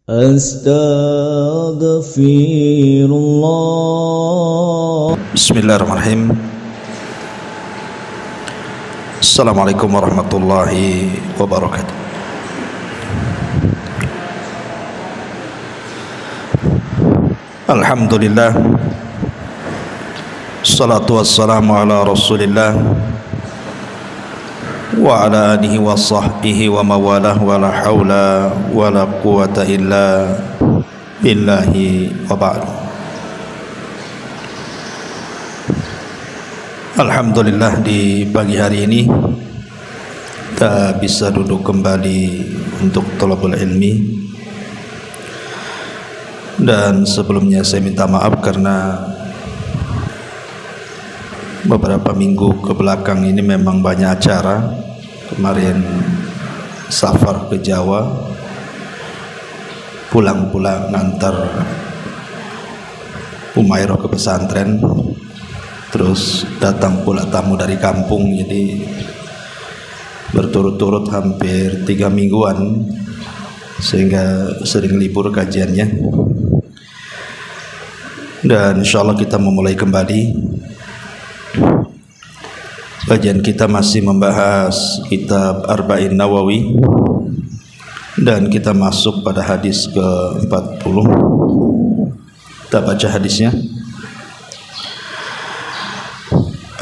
Astaghfirullah. Bismillahirrahmanirrahim. Assalamualaikum warahmatullahi wabarakatuh. Alhamdulillah, salatu wassalamu ala rasulillah wa ala alihi wa sahbihi wa mawalah wa la hawla wa la quwata illa billahi wa ba'du. Alhamdulillah, di pagi hari ini kita bisa duduk kembali untuk thalabul ilmi. Dan sebelumnya saya minta maaf karena beberapa minggu ke belakang ini memang banyak acara. Kemarin safar ke Jawa, pulang-pulang ngantar Umairah ke pesantren, terus datang pula tamu dari kampung, jadi berturut-turut hampir 3 mingguan, sehingga sering libur kajiannya. Dan insyaallah kita memulai kembali. Kajian kita masih membahas kitab Arba'in Nawawi, dan kita masuk pada hadis ke-40. Kita baca hadisnya.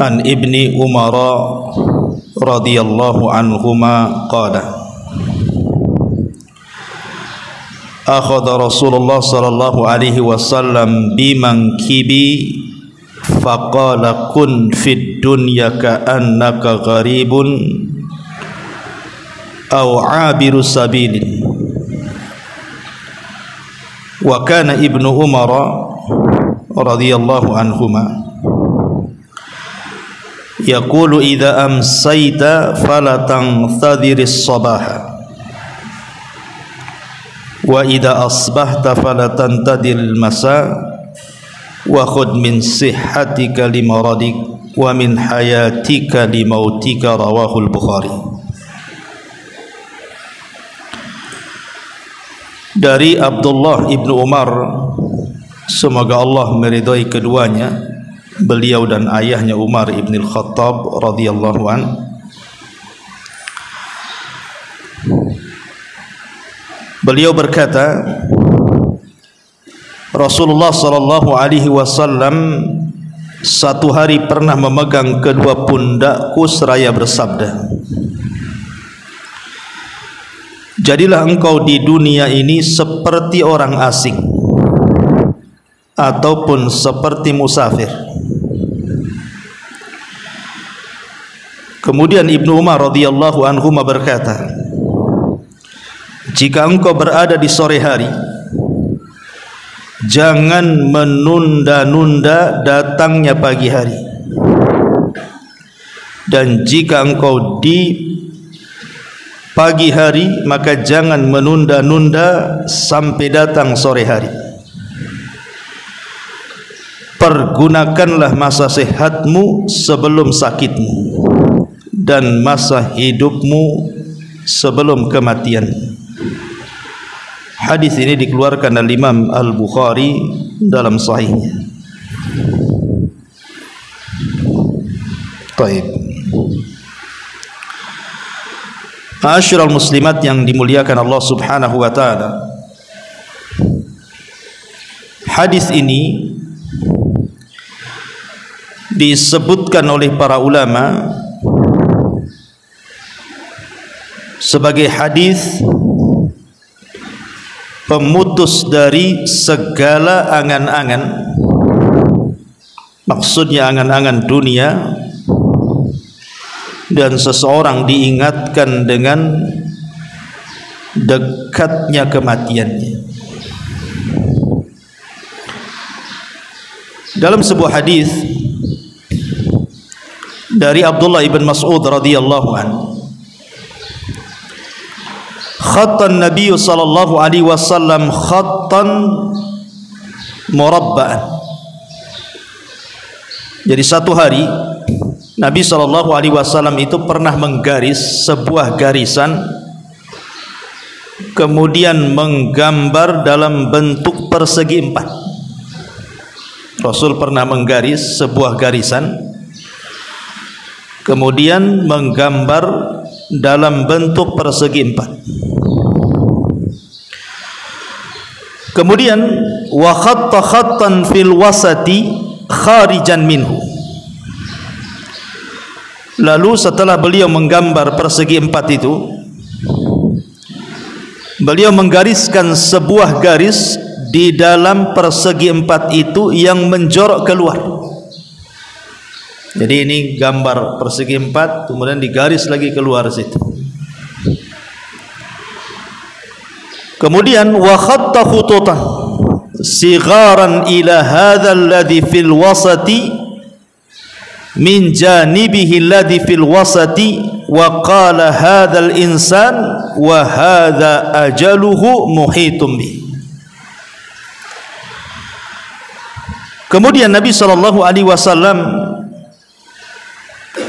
An Ibni Umar radhiyallahu anhuma qala akhadha Rasulullah sallallahu alaihi wasallam bimankibi faqala kun fid dunya ka'annaka gharibun aw 'abiru sabilin. Wa kana Ibnu Umar radhiyallahu anhuma yaqulu idza amsayta fala tanthadhiris sabaha wa idza asbahta fala tantadil masa wa khudh min sihhatika limaradik wa min hayatika limautika. Rawahul Bukhari. Dari Abdullah ibnu Umar, semoga Allah meridhai keduanya, beliau dan ayahnya Umar ibn al-Khattab radhiyallahu an, beliau berkata, Rasulullah sallallahu alaihi wasallam satu hari pernah memegang kedua pundakku seraya bersabda, jadilah engkau di dunia ini seperti orang asing ataupun seperti musafir. Kemudian Ibnu Umar radhiyallahu anhu berkata, jika engkau berada di sore hari, jangan menunda-nunda datangnya pagi hari, dan jika engkau di pagi hari, maka jangan menunda-nunda sampai datang sore hari. Pergunakanlah masa sehatmu sebelum sakitmu, dan masa hidupmu sebelum kematian. Hadis ini dikeluarkan oleh Imam Al-Bukhari dalam sahihnya. Baik. Ma'asyiral muslimat yang dimuliakan Allah Subhanahu wa taala. Hadis ini disebutkan oleh para ulama sebagai hadis pemutus dari segala angan-angan. Maksudnya angan-angan dunia, dan seseorang diingatkan dengan dekatnya kematiannya. Dalam sebuah hadis dari Abdullah ibn Mas'ud radhiyallahu anhu, khattan Nabi sallallahu alaihi wasallam khattan murabba'an. Jadi satu hari Nabi sallallahu alaihi wasallam itu pernah menggaris sebuah garisan kemudian menggambar dalam bentuk persegi empat. Rasul pernah menggaris sebuah garisan, kemudian menggambar dalam bentuk persegi empat. Kemudian wa khatta khattan fil wasati kharijan minhu. Lalu setelah beliau menggambar persegi empat itu, beliau menggariskan sebuah garis di dalam persegi empat itu yang menjorok keluar. Jadi ini gambar persegi empat, kemudian digaris lagi keluar situ. Kemudian wa khatta khututan sigharan ila hadzal ladzi fil wasati min janibihi alladhi fil wasati wa qala hadzal insan wa hadza ajaluhu muhitum bi. Kemudian Nabi sallallahu alaihi wasallam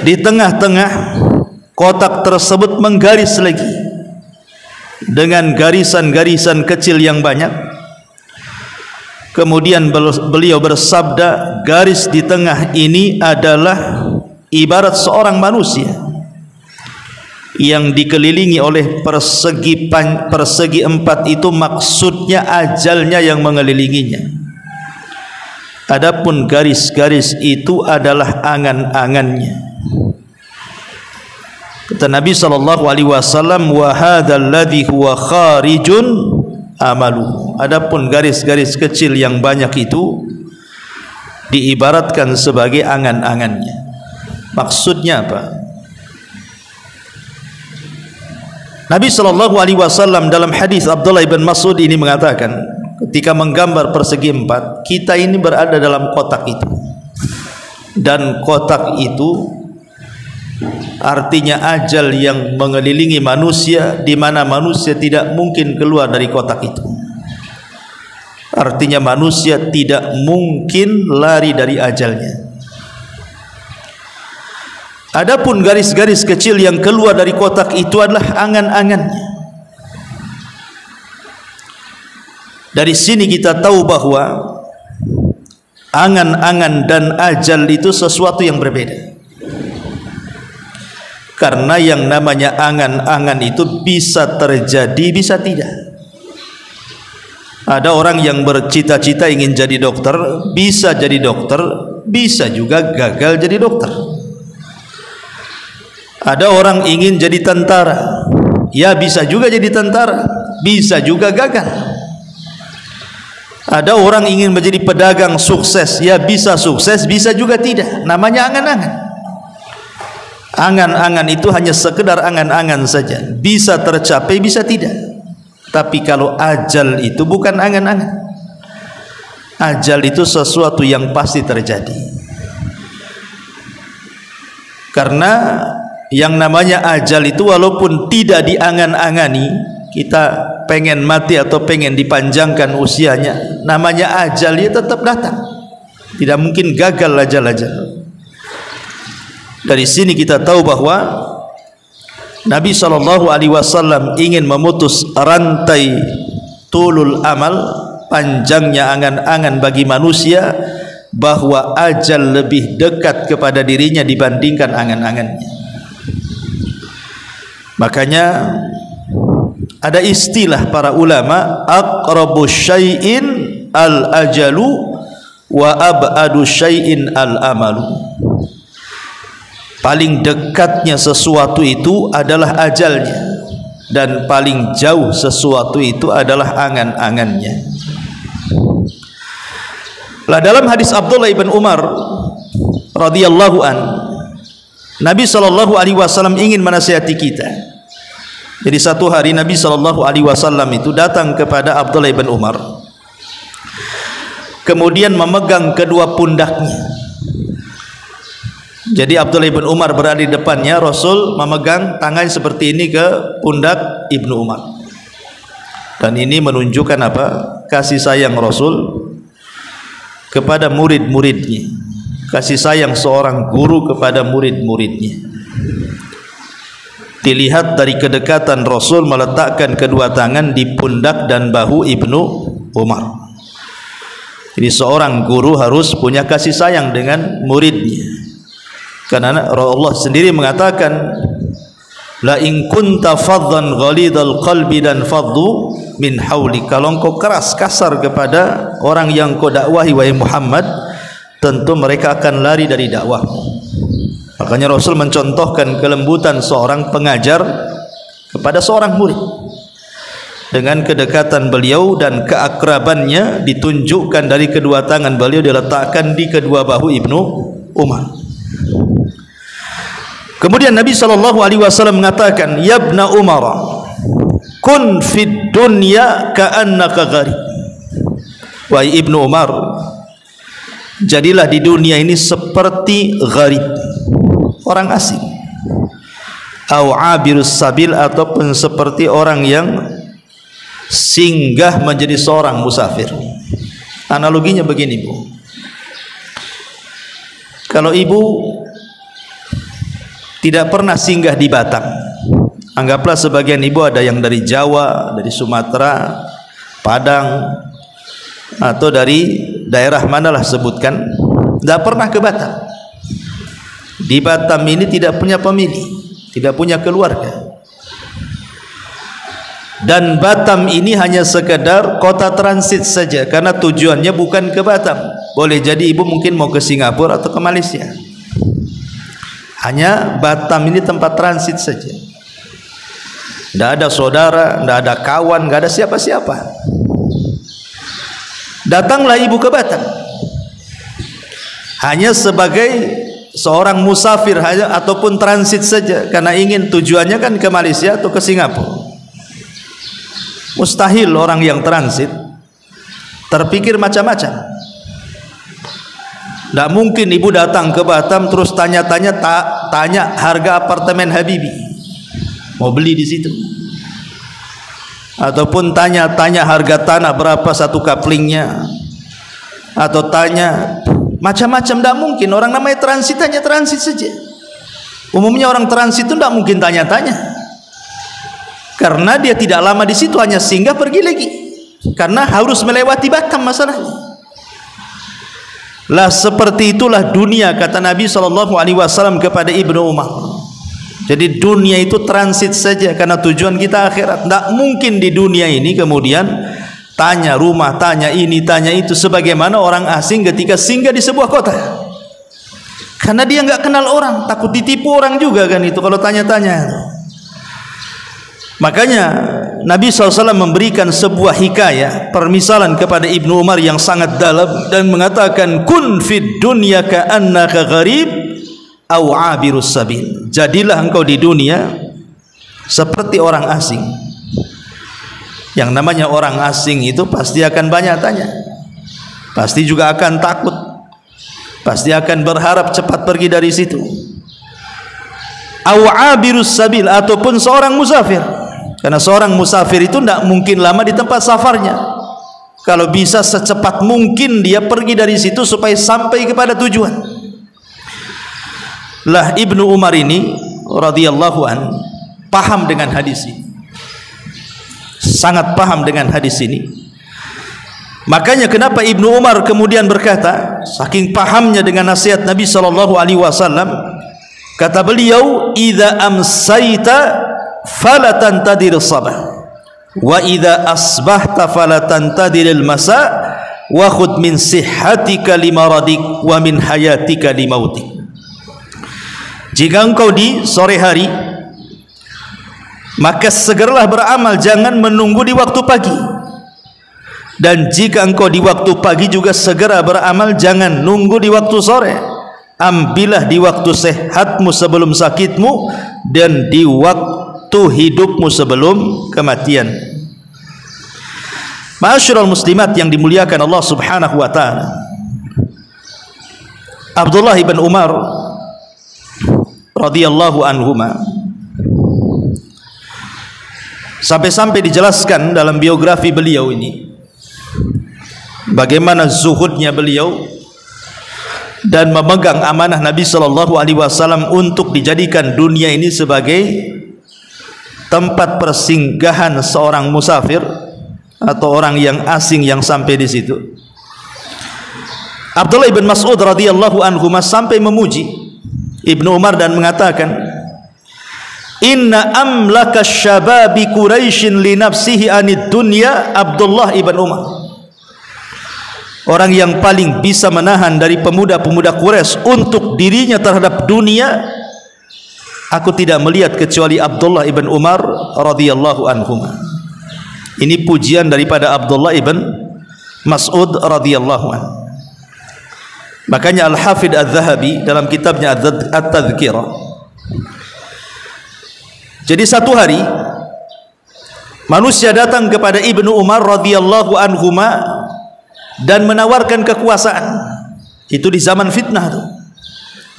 di tengah-tengah kotak tersebut menggaris lagi dengan garisan-garisan kecil yang banyak. Kemudian beliau bersabda, garis di tengah ini adalah ibarat seorang manusia yang dikelilingi oleh persegi empat itu, maksudnya ajalnya yang mengelilinginya. Adapun garis-garis itu adalah angan-angannya. Kata Nabi sallallahu alaihi wasallam, wa hadzal ladzi huwa kharijun amalu. Adapun garis-garis kecil yang banyak itu diibaratkan sebagai angan-angannya. Maksudnya apa? Nabi sallallahu alaihi wasallam dalam hadis Abdullah bin Mas'ud ini mengatakan, ketika menggambar persegi empat, kita ini berada dalam kotak itu, dan kotak itu artinya ajal yang mengelilingi manusia, di mana manusia tidak mungkin keluar dari kotak itu. Artinya manusia tidak mungkin lari dari ajalnya. Adapun garis-garis kecil yang keluar dari kotak itu adalah angan-angannya. Dari sini kita tahu bahwa angan-angan dan ajal itu sesuatu yang berbeda. Karena yang namanya angan-angan itu bisa terjadi, bisa tidak. Ada orang yang bercita-cita ingin jadi dokter, bisa jadi dokter, bisa juga gagal jadi dokter. Ada orang ingin jadi tentara, ya bisa juga jadi tentara, bisa juga gagal. Ada orang ingin menjadi pedagang sukses, ya bisa sukses, bisa juga tidak. Namanya angan-angan. Angan-angan itu hanya sekedar angan-angan saja, bisa tercapai, bisa tidak. Tapi kalau ajal itu bukan angan-angan. Ajal itu sesuatu yang pasti terjadi. Karena yang namanya ajal itu walaupun tidak diangan-angani, kita pengen mati atau pengen dipanjangkan usianya, namanya ajal itu tetap datang. Tidak mungkin gagal ajal-ajal. Dari sini kita tahu bahwa Nabi SAW ingin memutus rantai tulul amal, panjangnya angan-angan bagi manusia, bahwa ajal lebih dekat kepada dirinya dibandingkan angan-angannya. Makanya ada istilah para ulama, aqrabu syai'in al-ajalu wa ab'adu syai'in al-amalu. Paling dekatnya sesuatu itu adalah ajalnya, dan paling jauh sesuatu itu adalah angan-angannya. Lah dalam hadis Abdullah bin Umar radhiyallahu an, Nabi sallallahu alaihi wasallam ingin menasihati kita. Jadi satu hari Nabi sallallahu alaihi wasallam itu datang kepada Abdullah bin Umar, kemudian memegang kedua pundaknya. Jadi Abdullah bin Umar berada di depannya, Rasul memegang tangan seperti ini ke pundak Ibnu Umar. Dan ini menunjukkan apa? Kasih sayang Rasul kepada murid-muridnya, kasih sayang seorang guru kepada murid-muridnya. dilihat dari kedekatan Rasul meletakkan kedua tangan di pundak dan bahu Ibnu Umar. Jadi seorang guru harus punya kasih sayang dengan muridnya, karena Allah sendiri mengatakan, la in kunta faddan ghalidal qalbi dan faddu min hauli. Kalau engkau keras kasar kepada orang yang kau dakwahi wahai Muhammad, tentu mereka akan lari dari dakwahmu. Makanya Rasul mencontohkan kelembutan seorang pengajar kepada seorang murid. Dengan kedekatan beliau dan keakrabannya ditunjukkan dari kedua tangan beliau diletakkan di kedua bahu Ibnu Umar. Kemudian Nabi SAW mengatakan, ya ibna Umar, kun fid dunya ka'annaka gharib. Wahai Ibnu Umar, jadilah di dunia ini seperti gharib, orang asing, au abirus sabil, ataupun seperti orang yang singgah menjadi seorang musafir. Analoginya begini, Bu. Kalau ibu tidak pernah singgah di Batam, anggaplah sebagian ibu ada yang dari Jawa, dari Sumatera, Padang, atau dari daerah manalah sebutkan, tidak pernah ke Batam. Di Batam ini tidak punya pemilih, tidak punya keluarga, dan Batam ini hanya sekedar kota transit saja, karena tujuannya bukan ke Batam. Boleh jadi ibu mungkin mau ke Singapura atau ke Malaysia. Hanya Batam ini tempat transit saja. Tidak ada saudara, tidak ada kawan, tidak ada siapa-siapa. Datanglah ibu ke Batam hanya sebagai seorang musafir hanya, ataupun transit saja, karena ingin tujuannya kan ke Malaysia atau ke Singapura. Mustahil orang yang transit terpikir macam-macam. Tidak mungkin ibu datang ke Batam terus tanya-tanya, tanya harga apartemen Habibi, mau beli di situ, ataupun tanya-tanya harga tanah berapa satu kaplingnya, atau tanya macam-macam. Tidak mungkin. Orang namanya transit hanya transit saja. Umumnya orang transit itu tidak mungkin tanya-tanya, karena dia tidak lama di situ, hanya singgah pergi lagi, karena harus melewati Batam masalahnya. Lah seperti itulah dunia, kata Nabi SAW kepada Ibnu Umar. Jadi dunia itu transit saja, karena tujuan kita akhirat. Tidak mungkin di dunia ini kemudian tanya rumah, tanya ini, tanya itu, sebagaimana orang asing ketika singgah di sebuah kota, karena dia nggak kenal orang, takut ditipu orang juga kan itu kalau tanya-tanya. Makanya Nabi SAW memberikan sebuah hikayah, permisalan kepada Ibnu Umar yang sangat dalam, dan mengatakan, kun fid dunya ka'annaka gharib au abirus sabil. Jadilah engkau di dunia seperti orang asing. Yang namanya orang asing itu pasti akan banyak tanya, pasti juga akan takut, pasti akan berharap cepat pergi dari situ. Au abirus sabil, ataupun seorang musafir. Karena seorang musafir itu tidak mungkin lama di tempat safarnya. Kalau bisa secepat mungkin dia pergi dari situ supaya sampai kepada tujuan. Lah Ibnu Umar ini radhiyallahu an paham dengan hadis ini, sangat paham dengan hadis ini. Makanya kenapa Ibnu Umar kemudian berkata, saking pahamnya dengan nasihat Nabi SAW, kata beliau, idza amsayta fala tantadir sabah wa idza asbahta fala tantadir al-masa wa khudh min sihhatika limaradik wa min hayatika limautik. Jika engkau di sore hari, maka segeralah beramal, jangan menunggu di waktu pagi. Dan jika engkau di waktu pagi juga segera beramal, jangan nunggu di waktu sore. Ambillah di waktu sehatmu sebelum sakitmu, dan di waktu hidupmu sebelum kematian. Ma'asyiral muslimat yang dimuliakan Allah Subhanahu wa taala, Abdullah bin Umar radhiyallahu anhuma sampai-sampai dijelaskan dalam biografi beliau ini bagaimana zuhudnya beliau dan memegang amanah Nabi SAW untuk dijadikan dunia ini sebagai tempat persinggahan seorang musafir atau orang yang asing yang sampai di situ. Abdullah ibn Mas'ud radhiyallahu anhu sampai memuji Ibnu Umar dan mengatakan, inna amlaka syababi Quraisyin li nafsihi anid dunya Abdullah ibn Umar. Orang yang paling bisa menahan dari pemuda-pemuda Quraisy untuk dirinya terhadap dunia, aku tidak melihat kecuali Abdullah ibn Umar radhiyallahu anhu. Ini pujian daripada Abdullah ibn Mas'ud radhiyallahu anhu. Makanya Al-Hafidh Adz-Dzahabi dalam kitabnya At-Tadhkirah, jadi satu hari manusia datang kepada Ibnu Umar radhiyallahu anhuma dan menawarkan kekuasaan. Itu di zaman fitnah tuh.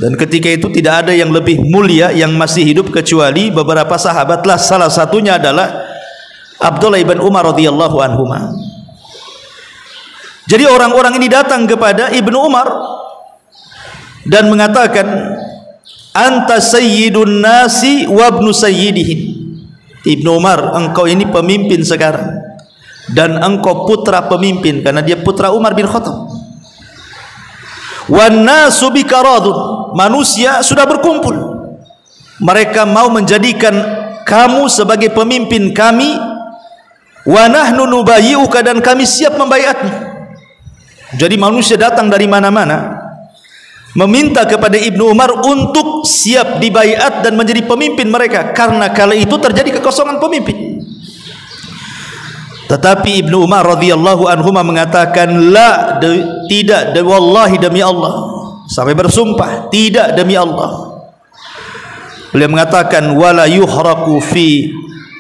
Dan ketika itu tidak ada yang lebih mulia yang masih hidup kecuali beberapa sahabatlah. Salah satunya adalah Abdullah ibn Umar radhiyallahu anhuma. Jadi orang-orang ini datang kepada Ibnu Umar dan mengatakan, anta sayyidun nasi wa ibnu sayyidihim. Ibnu Umar, engkau ini pemimpin sekarang dan engkau putra pemimpin, karena dia putra Umar bin Khattab. Wan nasu bika radun, manusia sudah berkumpul, mereka mau menjadikan kamu sebagai pemimpin kami. Wa nahnu nubayyi'uka, dan kami siap membaiatmu. Jadi manusia datang dari mana-mana meminta kepada Ibnu Umar untuk siap dibaiat dan menjadi pemimpin mereka, karena kala itu terjadi kekosongan pemimpin. Tetapi Ibnu Umar radhiyallahu anhu mengatakan, la, tidak, wallahi, demi Allah, sampai bersumpah, tidak, demi Allah. Beliau mengatakan, wala yuhraqu fi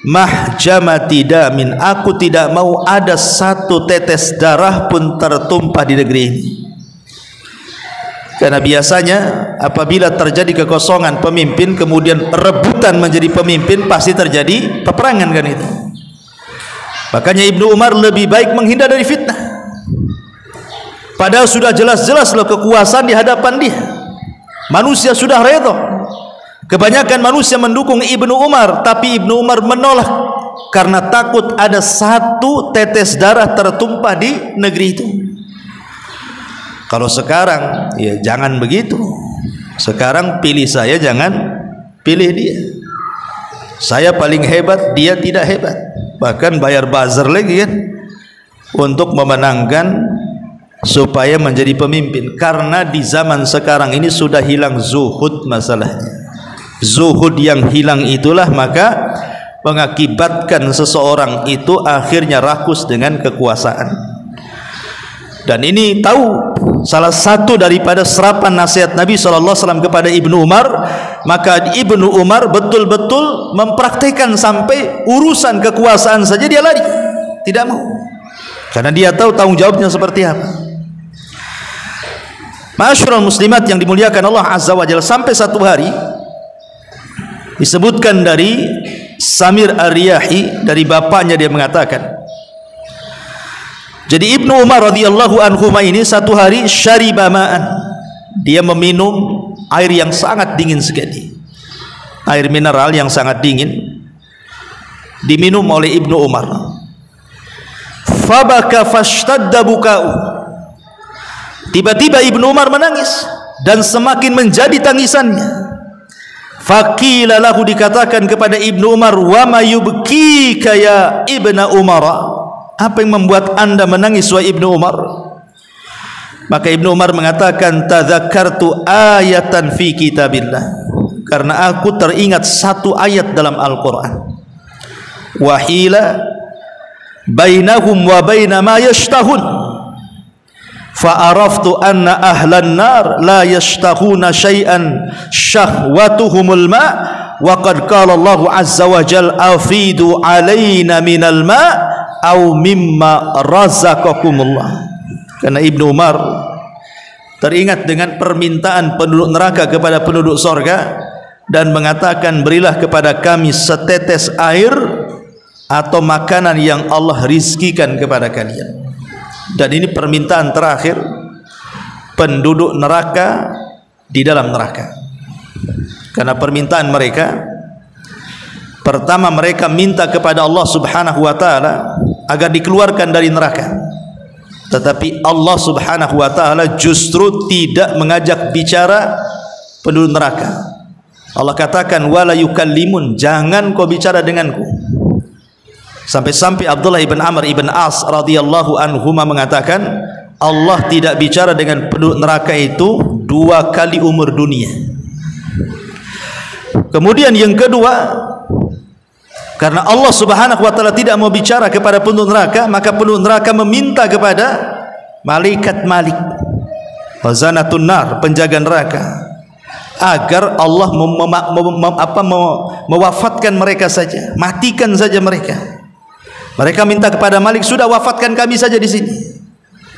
mahjamati damin, aku tidak mau ada satu tetes darah pun tertumpah di negeri ini. Karena biasanya apabila terjadi kekosongan pemimpin kemudian rebutan menjadi pemimpin, pasti terjadi peperangan, kan itu. Makanya Ibnu Umar lebih baik menghindar dari fitnah. Padahal sudah jelas-jelas loh kekuasaan di hadapan dia. Manusia sudah redha. Kebanyakan manusia mendukung Ibnu Umar, tapi Ibnu Umar menolak karena takut ada satu tetes darah tertumpah di negeri itu. Kalau sekarang ya jangan begitu. Sekarang pilih saya, jangan pilih dia. Saya paling hebat, dia tidak hebat. Bahkan bayar buzzer lagi kan untuk memenangkan supaya menjadi pemimpin. Karena di zaman sekarang ini sudah hilang zuhud masalahnya. Zuhud yang hilang itulah maka mengakibatkan seseorang itu akhirnya rakus dengan kekuasaan. Dan ini tahu salah satu daripada serapan nasihat Nabi SAW kepada Ibnu Umar. Maka Ibnu Umar betul-betul mempraktikkan sampai urusan kekuasaan saja dia lari, tidak mau, karena dia tahu tanggung jawabnya seperti apa. Ma'asyiral muslimat yang dimuliakan Allah Azza wa Jalla, sampai satu hari disebutkan dari Samir Ar-Riyahi, dari bapaknya, dia mengatakan, jadi Ibnu Umar radhiyallahu anhu ini satu hari syariba ma'an, dia meminum air yang sangat dingin sekali, air mineral yang sangat dingin diminum oleh Ibnu Umar. Fabaka fashtadda buka'u, tiba-tiba Ibnu Umar menangis dan semakin menjadi tangisannya. Faqila lahu, dikatakan kepada Ibnu Umar, wa ma yubkika ya Ibnu Umar, apa yang membuat anda menangis wahai Ibnu Umar? Maka Ibnu Umar mengatakan, tadzakartu ayatan fi kitabillah, karena aku teringat satu ayat dalam Al-Quran, wahila bainahum wa baina ma yashtahun fa'araftu anna ahlan nar la yashtahuna syai'an syahwatuhumul ma' wa qad qala Allah azza wa jalla afidu alaina minal ma' au mimma razaqakumullah. Karena Ibnu Umar teringat dengan permintaan penduduk neraka kepada penduduk sorga dan mengatakan, berilah kepada kami setetes air atau makanan yang Allah rizkikan kepada kalian. Dan ini permintaan terakhir penduduk neraka di dalam neraka, karena permintaan mereka Pertama, mereka minta kepada Allah Subhanahu wa taala agar dikeluarkan dari neraka. Tetapi Allah Subhanahu wa taala justru tidak mengajak bicara penduduk neraka. Allah katakan wala yukallimun, jangan kau bicara denganku. Sampai-sampai Abdullah ibn Amr ibn As radhiyallahu anhuma mengatakan Allah tidak bicara dengan penduduk neraka itu 2 kali umur dunia. Kemudian yang kedua, karena Allah Subhanahu wa taala tidak mau bicara kepada penduduk neraka, maka penduduk neraka meminta kepada malaikat Malik, wazanatun nar, penjaga neraka, agar Allah mewafatkan mereka saja, matikan saja mereka. Mereka minta kepada Malik, sudah wafatkan kami saja di sini.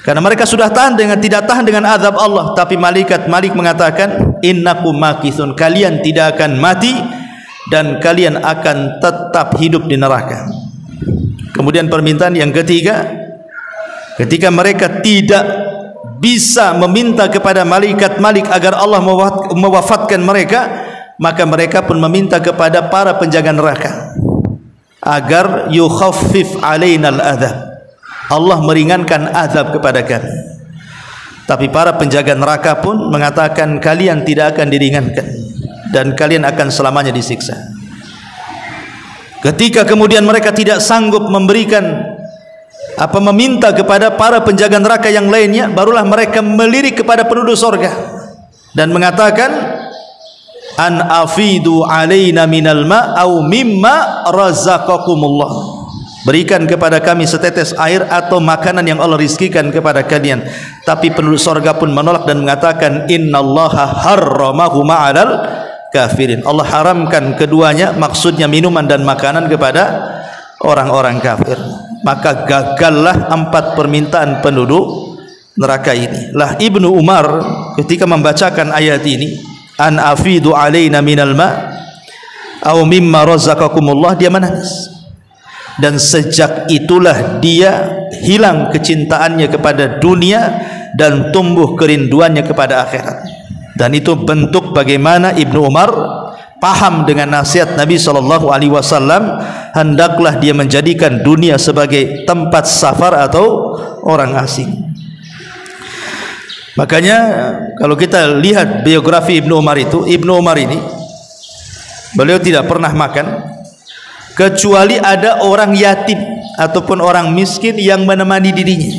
Karena mereka sudah tidak tahan dengan azab Allah. Tapi malaikat Malik mengatakan, innakum makithun, kalian tidak akan mati dan kalian akan tetap hidup di neraka. Kemudian permintaan yang ketiga, ketika mereka tidak bisa meminta kepada malaikat Malik agar Allah mewafatkan mereka, maka mereka pun meminta kepada para penjaga neraka agar yukhaffif alainal adzab, Allah meringankan azab kepada kami. Tapi para penjaga neraka pun mengatakan kalian tidak akan diringankan dan kalian akan selamanya disiksa. Ketika kemudian mereka tidak sanggup meminta kepada para penjaga neraka yang lainnya, barulah mereka melirik kepada penduduk surga dan mengatakan an afidu alaina minal ma au mimma razaqakumullah, berikan kepada kami setetes air atau makanan yang Allah rizkikan kepada kalian. Tapi penduduk surga pun menolak dan mengatakan innallaha harramahuma 'alal kafirin, Allah haramkan keduanya, maksudnya minuman dan makanan, kepada orang-orang kafir. Maka gagallah 4 permintaan penduduk neraka ini. Lah Ibnu Umar ketika membacakan ayat ini, an afidu alaina minal ma au mimma razaqakumullah, dia menangis. Dan sejak itulah dia hilang kecintaannya kepada dunia dan tumbuh kerinduannya kepada akhirat. Dan itu bentuk bagaimana Ibnu Umar paham dengan nasihat Nabi SAW, hendaklah dia menjadikan dunia sebagai tempat safar atau orang asing. Makanya kalau kita lihat biografi Ibnu Umar itu, Ibnu Umar ini beliau tidak pernah makan kecuali ada orang yatim ataupun orang miskin yang menemani dirinya.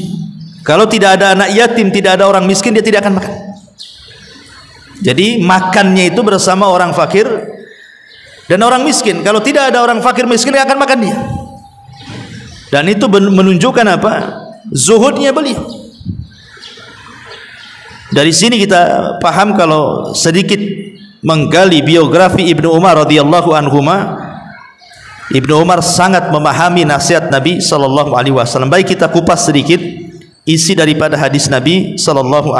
Kalau tidak ada anak yatim, tidak ada orang miskin, dia tidak akan makan. Jadi makannya itu bersama orang fakir dan orang miskin. Kalau tidak ada orang fakir miskin, dia akan makan dia. Dan itu menunjukkan apa? Zuhudnya beliau. Dari sini kita paham kalau sedikit menggali biografi Ibnu Umar radhiyallahu anhuma, Ibnu Umar sangat memahami nasihat Nabi SAW. Baik kita kupas sedikit isi daripada hadis Nabi SAW.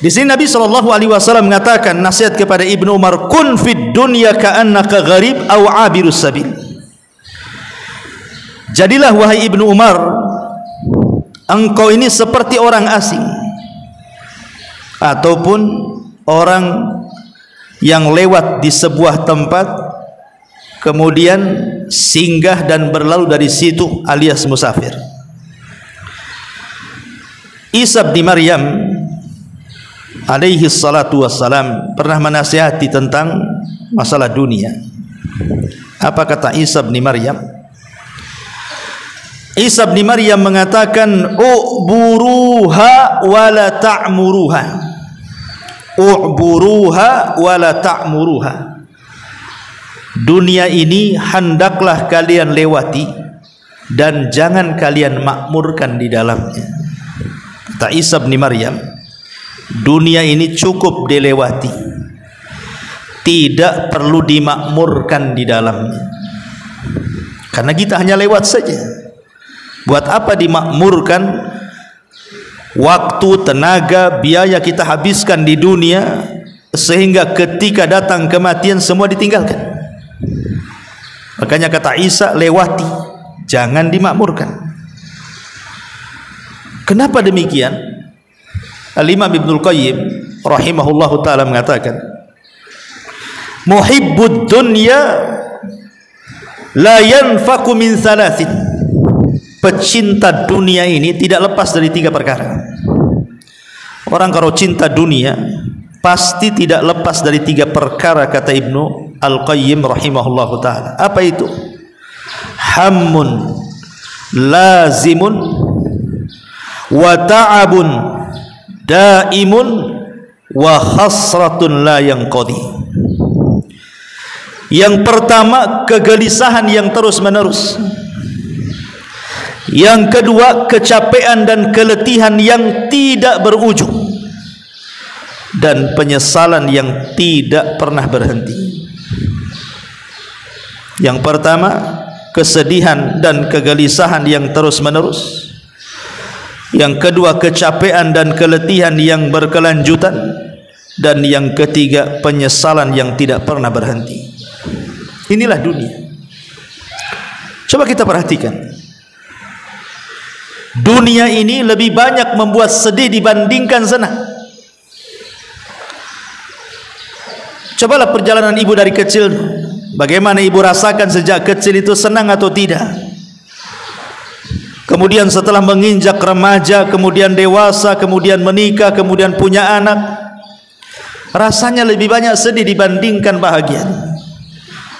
Di sini Nabi SAW mengatakan nasihat kepada Ibnu Umar, kun fid dunya ka'annaka gharib aw abirus sabil. Jadilah wahai Ibnu Umar, engkau ini seperti orang asing ataupun orang yang lewat di sebuah tempat kemudian singgah dan berlalu dari situ, alias musafir. Isa bin Maryam alaihi salatu wassalam pernah menasihati tentang masalah dunia. Apa kata Isa bin Maryam? Isa bin Maryam mengatakan u'buruha wa la ta'muruha. U'buruha wa la ta'muruha. Dunia ini hendaklah kalian lewati dan jangan kalian makmurkan di dalamnya. Kata Isa bin Maryam, dunia ini cukup dilewati, tidak perlu dimakmurkan di dalamnya. Karena kita hanya lewat saja. Buat apa dimakmurkan? Waktu, tenaga, biaya kita habiskan di dunia sehingga ketika datang kematian semua ditinggalkan. Makanya kata Isa, lewati, jangan dimakmurkan. Kenapa demikian? Al-Imam Ibnul Qayyim rahimahullahu ta'ala mengatakan, Muhibbud dunya la yanfaku min thalathin. Pecinta dunia ini tidak lepas dari 3 perkara. Orang kalau cinta dunia pasti tidak lepas dari 3 perkara, kata Ibnu Al-Qayyim rahimahullahu ta'ala. Apa itu? Hammun lazimun wa ta'abun daimun wa khasratun la yanqadi. Yang pertama, kegelisahan yang terus menerus. Yang kedua, kecapean dan keletihan yang tidak berujung, dan penyesalan yang tidak pernah berhenti. Yang pertama, kesedihan dan kegelisahan yang terus menerus. Yang kedua, kecapean dan keletihan yang berkelanjutan. Dan yang ketiga, penyesalan yang tidak pernah berhenti. Inilah dunia. Coba kita perhatikan. Dunia ini lebih banyak membuat sedih dibandingkan senang. Cobalah perjalanan ibu dari kecil, bagaimana ibu rasakan sejak kecil itu, senang atau tidak? Kemudian setelah menginjak remaja, kemudian dewasa, kemudian menikah, kemudian punya anak, rasanya lebih banyak sedih dibandingkan bahagia.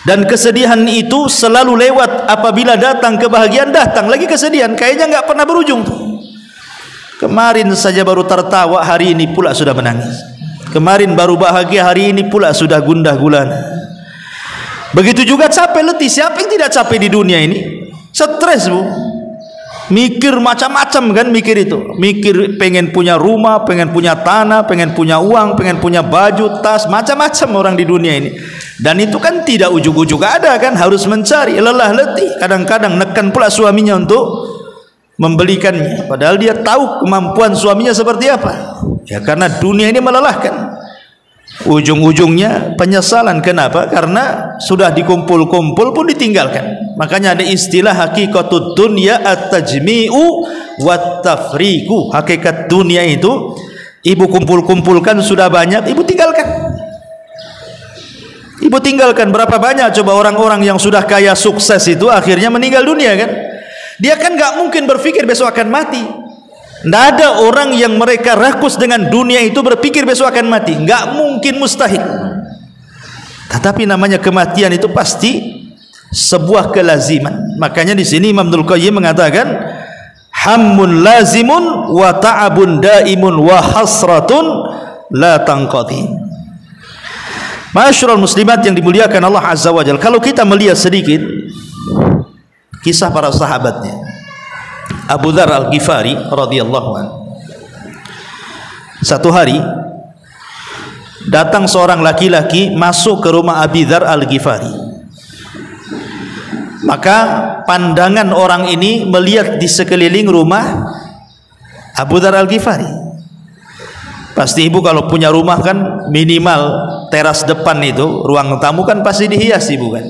Dan kesedihan itu selalu lewat. Apabila datang kebahagiaan, datang lagi kesedihan. Kayaknya nggak pernah berujung tuh. Kemarin saja baru tertawa, hari ini pula sudah menangis. Kemarin baru bahagia, hari ini pula sudah gundah gulana. Begitu juga capek letih. Siapa yang tidak capek di dunia ini? Stres, Bu. Mikir macam-macam kan, mikir itu. Mikir pengen punya rumah, pengen punya tanah, pengen punya uang, pengen punya baju, tas, macam-macam orang di dunia ini. Dan itu kan tidak ujung-ujung ada kan, harus mencari, lelah letih. Kadang-kadang nekan pula suaminya untuk membelikannya, padahal dia tahu kemampuan suaminya seperti apa. Ya karena dunia ini melelahkan. Ujung-ujungnya penyesalan. Kenapa? Karena sudah dikumpul-kumpul pun ditinggalkan. Makanya ada istilah hakikatud dunya at-tajmi'u wat-tafriqu. Hakikat dunia itu, ibu kumpul-kumpulkan sudah banyak, ibu tinggalkan. Ibu tinggalkan. Berapa banyak coba orang-orang yang sudah kaya sukses itu akhirnya meninggal dunia kan? Dia kan gak mungkin berpikir besok akan mati. Tidak ada orang yang mereka rakus dengan dunia itu berpikir besok akan mati. Enggak mungkin, mustahil. Tetapi namanya kematian itu pasti sebuah kelaziman. Makanya di sini Imam Ibnul Qayyim mengatakan, hammun lazimun wa ta'abun daimun wa hasratun la tanqadi. Ma'asyiral muslimat yang dimuliakan Allah Azza wa Jalla, kalau kita melihat sedikit kisah para sahabatnya. Abu Dzar Al-Ghifari radhiyallahu anhu. Satu hari datang seorang laki-laki masuk ke rumah Abu Dzar Al-Ghifari. Maka pandangan orang ini melihat di sekeliling rumah Abu Dzar Al-Ghifari. Pasti ibu kalau punya rumah kan minimal teras depan itu, ruang tamu kan pasti dihiasi, bukan?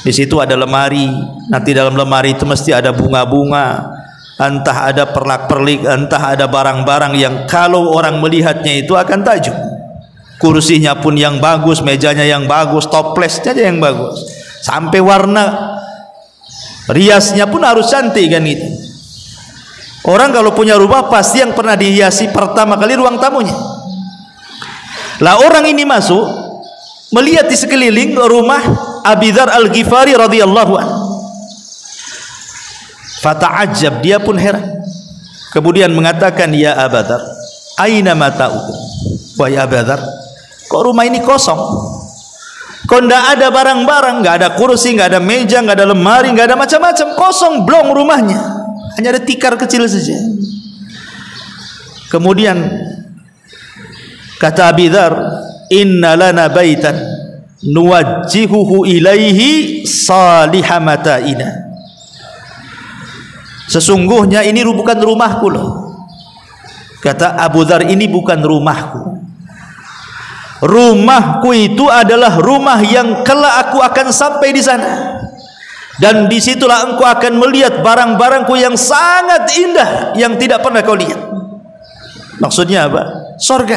Di situ ada lemari, nanti dalam lemari itu mesti ada bunga-bunga, entah ada perlak-perlik, entah ada barang-barang yang kalau orang melihatnya itu akan takjub. Kursinya pun yang bagus, mejanya yang bagus, toplesnya yang bagus, sampai warna riasnya pun harus cantik kan itu. Orang kalau punya rumah pasti yang pernah dihiasi pertama kali ruang tamunya. Lah orang ini masuk melihat di sekeliling rumah Abu Dzar Al-Ghifari radhiyallahu anhu. Fata'ajjab, dia pun heran. Kemudian mengatakan, ya Abu Dzar, aina mata'ukum? Wahai Abu Dzar, kok rumah ini kosong? Kok enggak ada barang-barang, enggak ada kursi, enggak ada meja, enggak ada lemari, enggak ada macam-macam, kosong blong rumahnya. Hanya ada tikar kecil saja. Kemudian kata Abu Dzar, inna lana baitan nuwajjihuhu ilaihi salihah mata'ina. Sesungguhnya ini bukan rumahku loh. Kata Abu Dzar, ini bukan rumahku. Rumahku itu adalah rumah yang kelak aku akan sampai di sana. Dan disitulah engkau akan melihat barang-barangku yang sangat indah yang tidak pernah kau lihat. Maksudnya apa? Surga.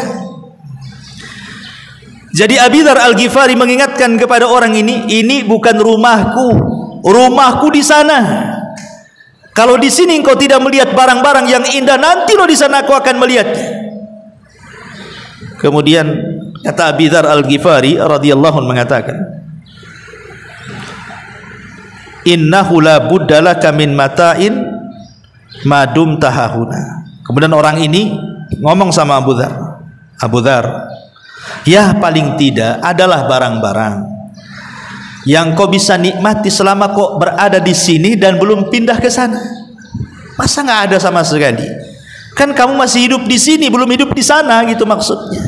Jadi Abi Dzar Al-Ghifari mengingatkan kepada orang ini bukan rumahku, rumahku di sana. Kalau di sini engkau tidak melihat barang-barang yang indah, nanti lo di sana aku akan melihatnya. Kemudian kata Abi Dzar Al-Ghifari radhiyallahu anhu mengatakan, innahu la budda laka min mata'in ma dumta hahuna. Kemudian orang ini ngomong sama Abu Dzar, Abu Dzar, ya paling tidak adalah barang-barang yang kau bisa nikmati selama kau berada di sini dan belum pindah ke sana. Masa nggak ada sama sekali? Kan kamu masih hidup di sini, belum hidup di sana, gitu maksudnya.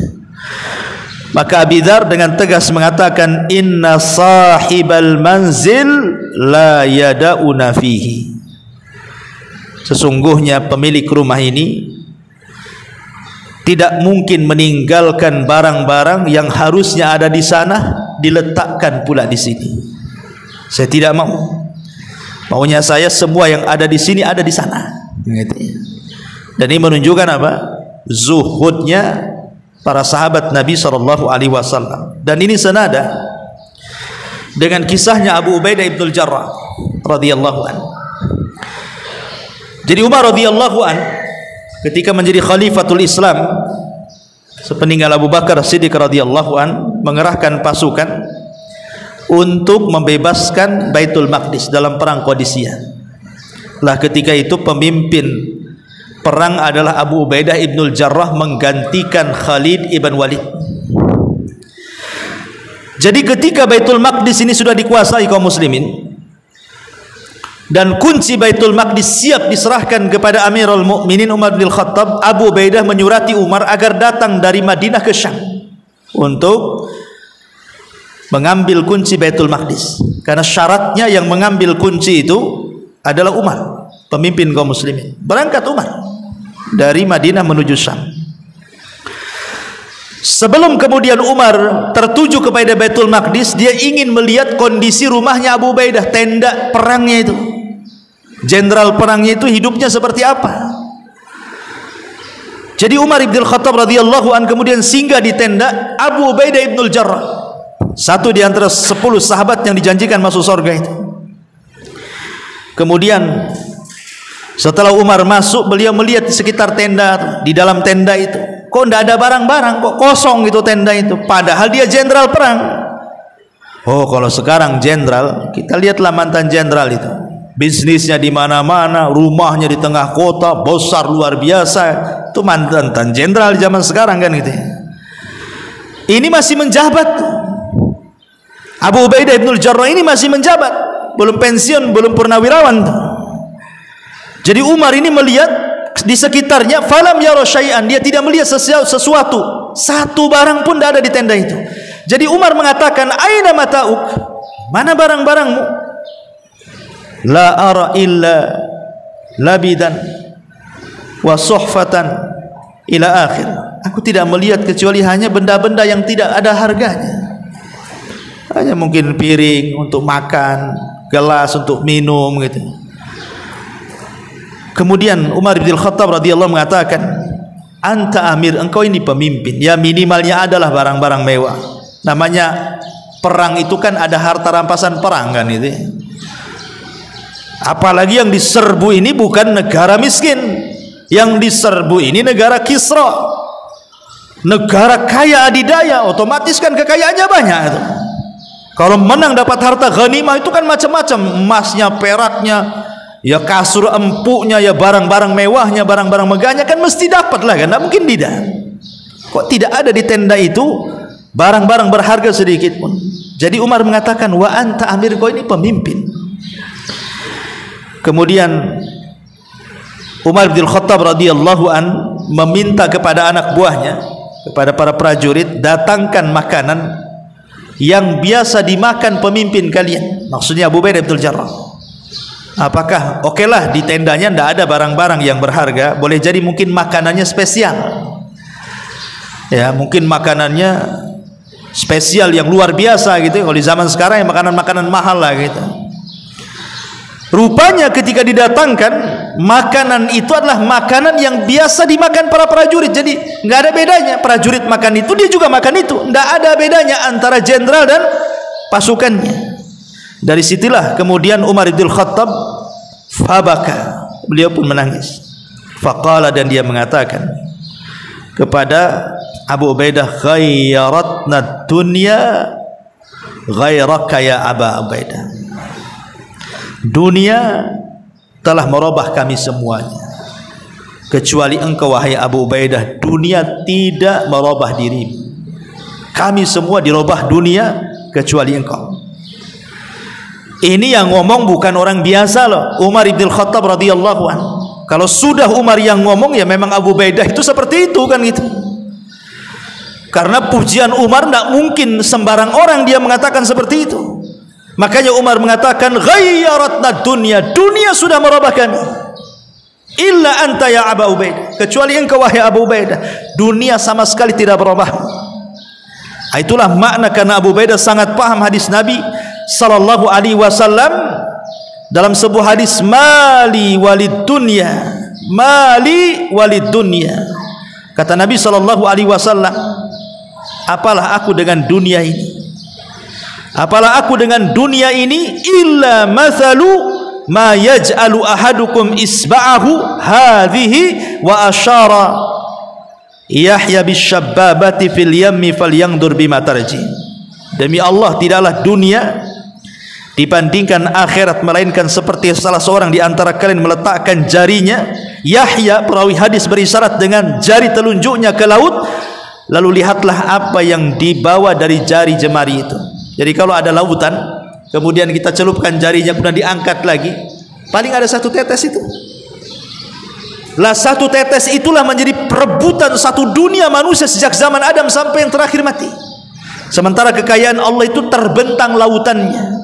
Maka Abi Dzar dengan tegas mengatakan, inna sahibal manzil la yada'una fihi. Sesungguhnya pemilik rumah ini tidak mungkin meninggalkan barang-barang yang harusnya ada di sana diletakkan pula di sini. Saya tidak mau. Maunya saya semua yang ada di sini ada di sana. Dan ini menunjukkan apa? Zuhudnya para sahabat Nabi SAW. Dan ini senada dengan kisahnya Abu Ubaidah ibn Jarrah radhiyallahu anhu. Jadi Umar radhiyallahu anhu ketika menjadi khalifatul Islam sepeninggal Abu Bakar Siddiq radhiyallahu an mengerahkan pasukan untuk membebaskan Baitul Maqdis dalam perang Qadisiyah. Lah ketika itu pemimpin perang adalah Abu Ubaidah ibnul Jarrah menggantikan Khalid ibn Walid. Jadi ketika Baitul Maqdis ini sudah dikuasai kaum muslimin dan kunci Baitul Maqdis siap diserahkan kepada Amirul Mukminin Umar bin Khattab, Abu Ubaidah menyurati Umar agar datang dari Madinah ke Syam untuk mengambil kunci Baitul Maqdis. Karena syaratnya yang mengambil kunci itu adalah Umar, pemimpin kaum muslimin. Berangkat Umar dari Madinah menuju Syam. Sebelum kemudian Umar tertuju kepada Baitul Maqdis, dia ingin melihat kondisi rumahnya Abu Ubaidah, tenda perangnya itu. Jenderal perangnya itu hidupnya seperti apa. Jadi Umar ibn Khattab radhiyallahu an kemudian singgah di tenda Abu Ubaidah ibnul Jarrah, satu di antara 10 sahabat yang dijanjikan masuk surga itu. Kemudian setelah Umar masuk, beliau melihat di sekitar tenda, di dalam tenda itu kok tidak ada barang-barang, kok kosong gitu tenda itu, padahal dia jenderal perang. Oh, kalau sekarang jenderal, kita lihatlah mantan jenderal itu, bisnisnya di mana-mana, rumahnya di tengah kota, besar luar biasa. Itu mantan jenderal zaman sekarang kan gitu. Ini masih menjabat. Abu Ubaidah ibnul Jarrah ini masih menjabat, belum pensiun, belum purnawirawan. Jadi Umar ini melihat di sekitarnya, falam yara syai'an, dia tidak melihat sesuatu, satu barang pun tidak ada di tenda itu. Jadi Umar mengatakan, aina mata'uk, mana barang-barangmu? La ara illa labidan wa suhfatan ila akhir. Aku tidak melihat kecuali hanya benda-benda yang tidak ada harganya. Hanya mungkin piring untuk makan, gelas untuk minum gitu. Kemudian Umar bin Khattab radhiyallahu mengatakan, anta amir, engkau ini pemimpin, ya minimalnya adalah barang-barang mewah. Namanya perang itu kan ada harta rampasan perang kan itu. Apalagi yang diserbu ini bukan negara miskin, yang diserbu ini negara Kisra, negara kaya adidaya, otomatis kan kekayaannya banyak itu. Kalau menang dapat harta ghanimah itu kan macam-macam, emasnya, peraknya, ya kasur empuknya, ya barang-barang mewahnya, barang-barang megahnya kan mesti dapat lah kan, tidak mungkin tidak. Kok tidak ada di tenda itu barang-barang berharga sedikit pun. Jadi Umar mengatakan, wa anta amir, kau ini pemimpin. Kemudian Umar bin Khattab radhiyallahu an meminta kepada anak buahnya, kepada para prajurit, datangkan makanan yang biasa dimakan pemimpin kalian. Maksudnya Abu Ubaidah ibnul Jarrah. Apakah okelah di tendanya tidak ada barang-barang yang berharga, boleh jadi mungkin makanannya spesial, ya mungkin makanannya spesial yang luar biasa gitu. Kalau di zaman sekarang ya makanan-makanan mahal lah gitu. Rupanya ketika didatangkan, makanan itu adalah makanan yang biasa dimakan para prajurit. Jadi nggak ada bedanya, prajurit makan itu, dia juga makan itu. Nggak ada bedanya antara jenderal dan pasukannya. Dari situlah kemudian Umar bin Khattab fabaka, beliau pun menangis. Faqala, dan dia mengatakan kepada Abu Ubaidah, ghayyaratna dunya ghairaka ya Aba Ubaidah. Dunia telah merubah kami semuanya, kecuali engkau wahai Abu Ubaidah. Dunia tidak merubah dirimu. Kami semua dirubah dunia kecuali engkau. Ini yang ngomong bukan orang biasa loh, Umar bin Khattab radhiyallahu anhu. Kalau sudah Umar yang ngomong, ya memang Abu Ubaidah itu seperti itu kan gitu. Karena pujian Umar tidak mungkin sembarang orang dia mengatakan seperti itu. Makanya Umar mengatakan ghayyaratna dunya, dunia sudah merubah kami. Illa anta ya Aba Ubaidah, kecuali engkau wahai Abu Ubaidah, dunia sama sekali tidak berubah. Itulah makna, karena Abu Ubaidah sangat paham hadis Nabi sallallahu alaihi wasallam dalam sebuah hadis, mali walid dunya, mali walid dunya. Kata Nabi sallallahu alaihi wasallam, apalah aku dengan dunia ini? Apalah aku dengan dunia ini? Illa mathalu ma yaj'alu ahadukum isba'ahu hadhihi wa asyara Yahya bisyababati fil yammi falyangdur bima tarji. Demi Allah, tidaklah dunia dibandingkan akhirat melainkan seperti salah seorang di antara kalian meletakkan jarinya, Yahya perawi hadis berisyarat dengan jari telunjuknya ke laut, lalu lihatlah apa yang dibawa dari jari jemari itu. Jadi kalau ada lautan, kemudian kita celupkan jarinya, kemudian diangkat lagi, paling ada satu tetes itu. Lah satu tetes itulah menjadi perebutan satu dunia manusia sejak zaman Adam sampai yang terakhir mati. Sementara kekayaan Allah itu terbentang lautannya.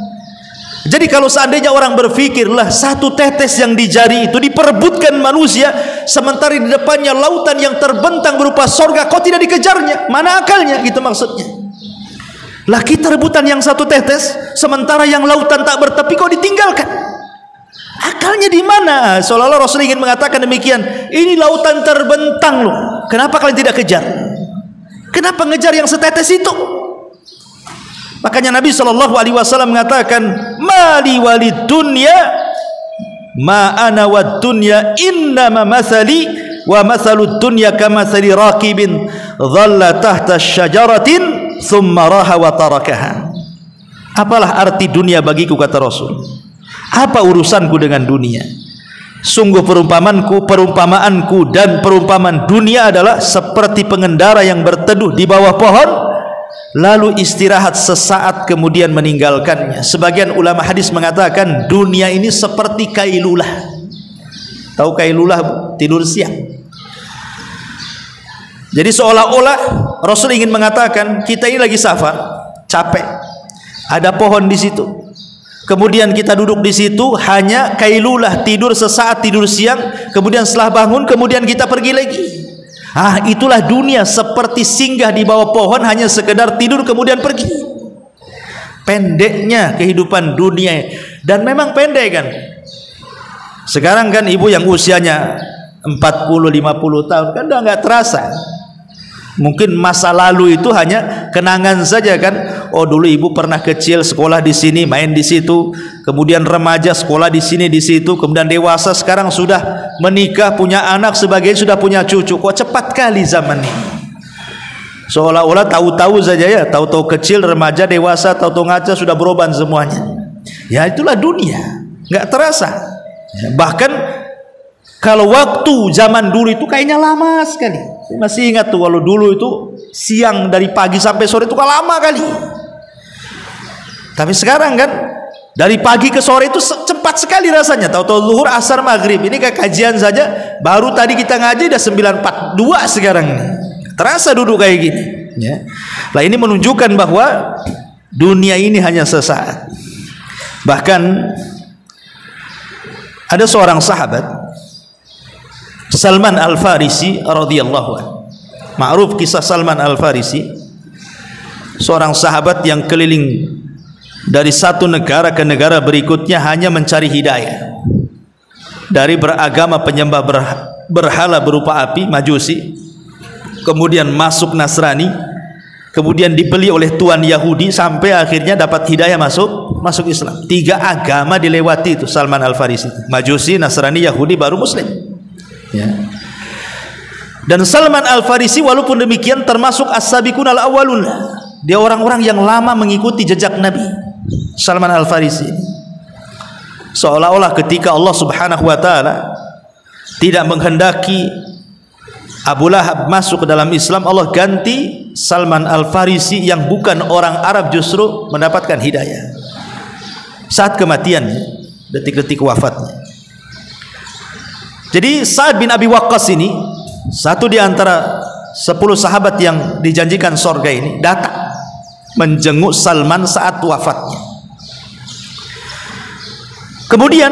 Jadi kalau seandainya orang berpikirlah satu tetes yang di jari itu diperebutkan manusia, sementara di depannya lautan yang terbentang berupa sorga, kok tidak dikejarnya? Mana akalnya? Gitu maksudnya. Lah kita rebutan yang satu tetes, sementara yang lautan tak bertepi kok ditinggalkan. Akalnya di mana? Seolah-olah Rasul ingin mengatakan demikian. Ini lautan terbentang loh, kenapa kalian tidak kejar? Kenapa ngejar yang setetes itu? Makanya Nabi SAW mengatakan, mali walid dunya ma ana wad dunya innama mathali wa mathalud dunya kamathali raqibin dhalla tahta syajaratin thumma raha wa tarakaha. Apalah arti dunia bagiku, kata Rasul. Apa urusanku dengan dunia? Sungguh perumpamaanku dan perumpamaan dunia adalah seperti pengendara yang berteduh di bawah pohon, lalu istirahat sesaat kemudian meninggalkannya. Sebagian ulama hadis mengatakan dunia ini seperti kailulah. Tahu kailulah? Tidur siang. Jadi seolah-olah Rasul ingin mengatakan, kita ini lagi safar, capek, ada pohon di situ, kemudian kita duduk di situ hanya kailulah, tidur sesaat, tidur siang, kemudian setelah bangun kemudian kita pergi lagi. Itulah dunia, seperti singgah di bawah pohon, hanya sekedar tidur kemudian pergi. Pendeknya kehidupan dunia, dan memang pendek kan. Sekarang kan ibu yang usianya 40-50 tahun kan udah nggak terasa. Mungkin masa lalu itu hanya kenangan saja kan. Oh dulu ibu pernah kecil sekolah di sini, main di situ, kemudian remaja sekolah di sini di situ, kemudian dewasa sekarang sudah menikah, punya anak, sebagian sudah punya cucu. Kok cepat kali zaman ini. Seolah-olah tahu-tahu saja ya, tahu-tahu kecil, remaja, dewasa, tahu-tahu ngaca sudah beroban semuanya. Ya itulah dunia, nggak terasa. Bahkan kalau waktu zaman dulu itu kayaknya lama sekali. Saya masih ingat tuh kalau dulu itu siang dari pagi sampai sore itu kan lama kali. Tapi sekarang kan dari pagi ke sore itu cepat sekali rasanya. Tahu-tahu zuhur, asar, maghrib. Ini kayak kajian saja. Baru tadi kita ngaji udah 9.42 sekarang ini. Terasa duduk kayak gini. Ya. Nah ini menunjukkan bahwa dunia ini hanya sesaat. Bahkan ada seorang sahabat, Salman Al-Farisi radhiyallahu anhu. Ma'ruf kisah Salman Al-Farisi, seorang sahabat yang keliling dari satu negara ke negara berikutnya hanya mencari hidayah, dari beragama penyembah berhala berupa api Majusi, kemudian masuk Nasrani, kemudian dibeli oleh tuan Yahudi, sampai akhirnya dapat hidayah masuk Islam. 3 agama dilewati itu Salman Al-Farisi, Majusi, Nasrani, Yahudi, baru Muslim ya. Dan Salman Al-Farisi walaupun demikian termasuk as-sabiqun al-awwalun, dia orang-orang yang lama mengikuti jejak Nabi. Salman Al-Farisi seolah-olah ketika Allah Subhanahu wa taala tidak menghendaki Abu Lahab masuk ke dalam Islam, Allah ganti Salman Al-Farisi yang bukan orang Arab justru mendapatkan hidayah saat kematiannya, detik-detik wafatnya. Jadi Sa'ad bin Abi Waqqas ini satu di antara 10 sahabat yang dijanjikan surga ini datang menjenguk Salman saat wafatnya. Kemudian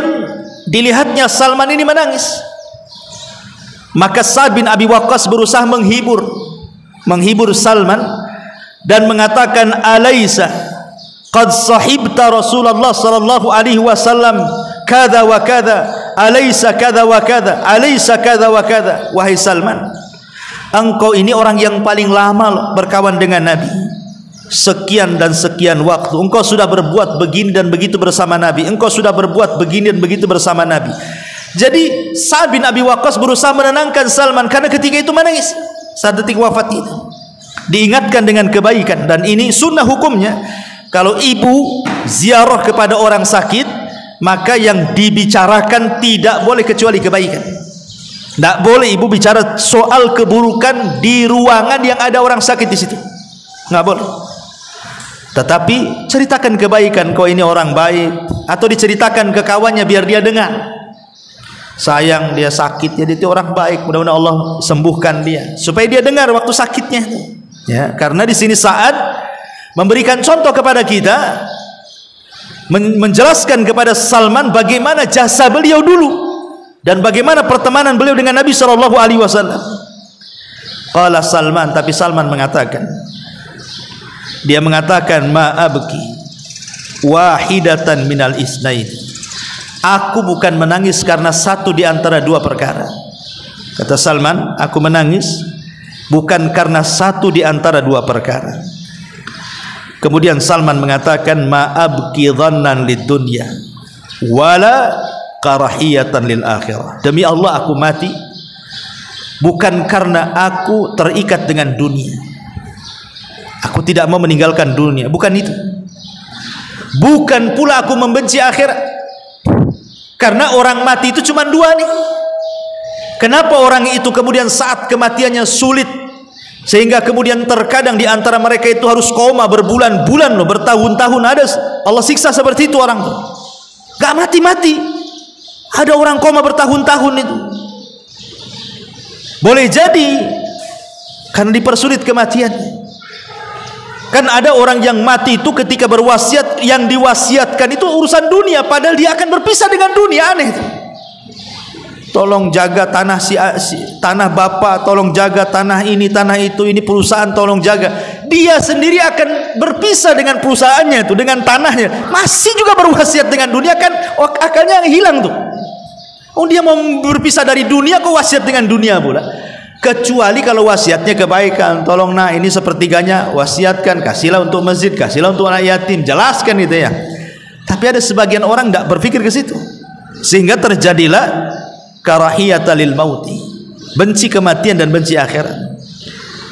dilihatnya Salman ini menangis, maka Sa'ad bin Abi Waqqas berusaha menghibur Salman dan mengatakan, alaisa qad sahibta Rasulullah sallallahu alaihi wasallam kada wa kada, alaisa kada wa kada, alaisa kada wa kada. Wahai Salman, engkau ini orang yang paling lama berkawan dengan Nabi, sekian dan sekian waktu engkau sudah berbuat begini dan begitu bersama Nabi, engkau sudah berbuat begini dan begitu bersama Nabi. Jadi Sa'ad bin Abi Waqqas berusaha menenangkan Salman karena ketika itu menangis saat detik wafat itu, diingatkan dengan kebaikan. Dan ini sunnah hukumnya, kalau ibu ziarah kepada orang sakit, maka yang dibicarakan tidak boleh kecuali kebaikan. Tidak boleh ibu bicara soal keburukan di ruangan yang ada orang sakit di situ, nggak boleh. Tetapi ceritakan kebaikan, kau ini orang baik, atau diceritakan ke kawannya biar dia dengar. Sayang dia sakit, jadi dia orang baik, mudah-mudahan Allah sembuhkan dia, supaya dia dengar waktu sakitnya. Ya, karena di sini Sa'ad memberikan contoh kepada kita, menjelaskan kepada Salman bagaimana jasa beliau dulu dan bagaimana pertemanan beliau dengan Nabi sallallahu alaihi wasallam. Qala Salman, tapi Salman mengatakan, dia mengatakan, ma'abki wahidatan minal isnain, aku bukan menangis karena satu di antara 2 perkara. Kata Salman, aku menangis bukan karena satu di antara 2 perkara. Kemudian Salman mengatakan, ma'abki dhannan lid dunya wala karahiyatan lil akhirah. Demi Allah aku mati bukan karena aku terikat dengan dunia, aku tidak mau meninggalkan dunia, bukan itu. Bukan pula aku membenci akhirat, karena orang mati itu cuma 2 nih. Kenapa orang itu kemudian saat kematiannya sulit, sehingga kemudian terkadang di antara mereka itu harus koma berbulan-bulan loh, bertahun-tahun. Ada Allah siksa seperti itu orang tuh, gak mati-mati. Ada orang koma bertahun-tahun itu. Boleh jadi karena dipersulit kematian. Kan ada orang yang mati itu ketika berwasiat, yang diwasiatkan itu urusan dunia, padahal dia akan berpisah dengan dunia. Aneh itu. Tolong jaga tanah tanah bapak, tolong jaga tanah ini, tanah itu, ini perusahaan tolong jaga. Dia sendiri akan berpisah dengan perusahaannya itu, dengan tanahnya. Masih juga berwasiat dengan dunia, kan akalnya hilang tuh. Oh, dia mau berpisah dari dunia, kok wasiat dengan dunia pula. Kecuali kalau wasiatnya kebaikan, tolong nah ini sepertiganya wasiatkan, kasihlah untuk masjid, kasihlah untuk anak yatim, jelaskan gitu ya. Tapi ada sebagian orang tidak berpikir ke situ, sehingga terjadilah karahiyata lil mauti, benci kematian dan benci akhirat.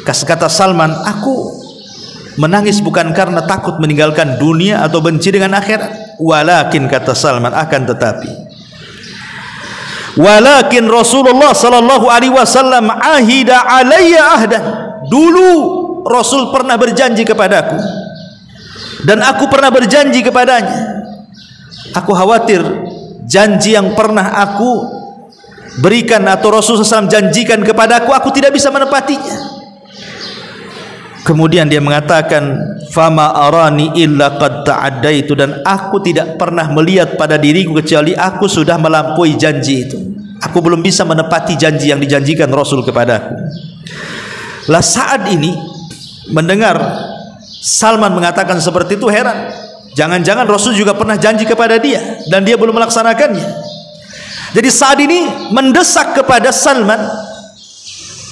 Kata Salman, aku menangis bukan karena takut meninggalkan dunia atau benci dengan akhirat, walakin, kata Salman, akan tetapi, walakin Rasulullah sallallahu alaihi wasallam ahida alayya ahdan. Dulu Rasul pernah berjanji kepadaku dan aku pernah berjanji kepadanya. Aku khawatir janji yang pernah aku berikan atau Rasul SAW janjikan kepadaku, aku tidak bisa menepatinya. Kemudian dia mengatakan, fama arani illa qad ta'addaitu, dan aku tidak pernah melihat pada diriku kecuali aku sudah melampaui janji itu. Aku belum bisa menepati janji yang dijanjikan Rasul kepadaku. Lah Sa'ad ini mendengar Salman mengatakan seperti itu heran. Jangan-jangan Rasul juga pernah janji kepada dia dan dia belum melaksanakannya. Jadi Sa'ad ini mendesak kepada Salman,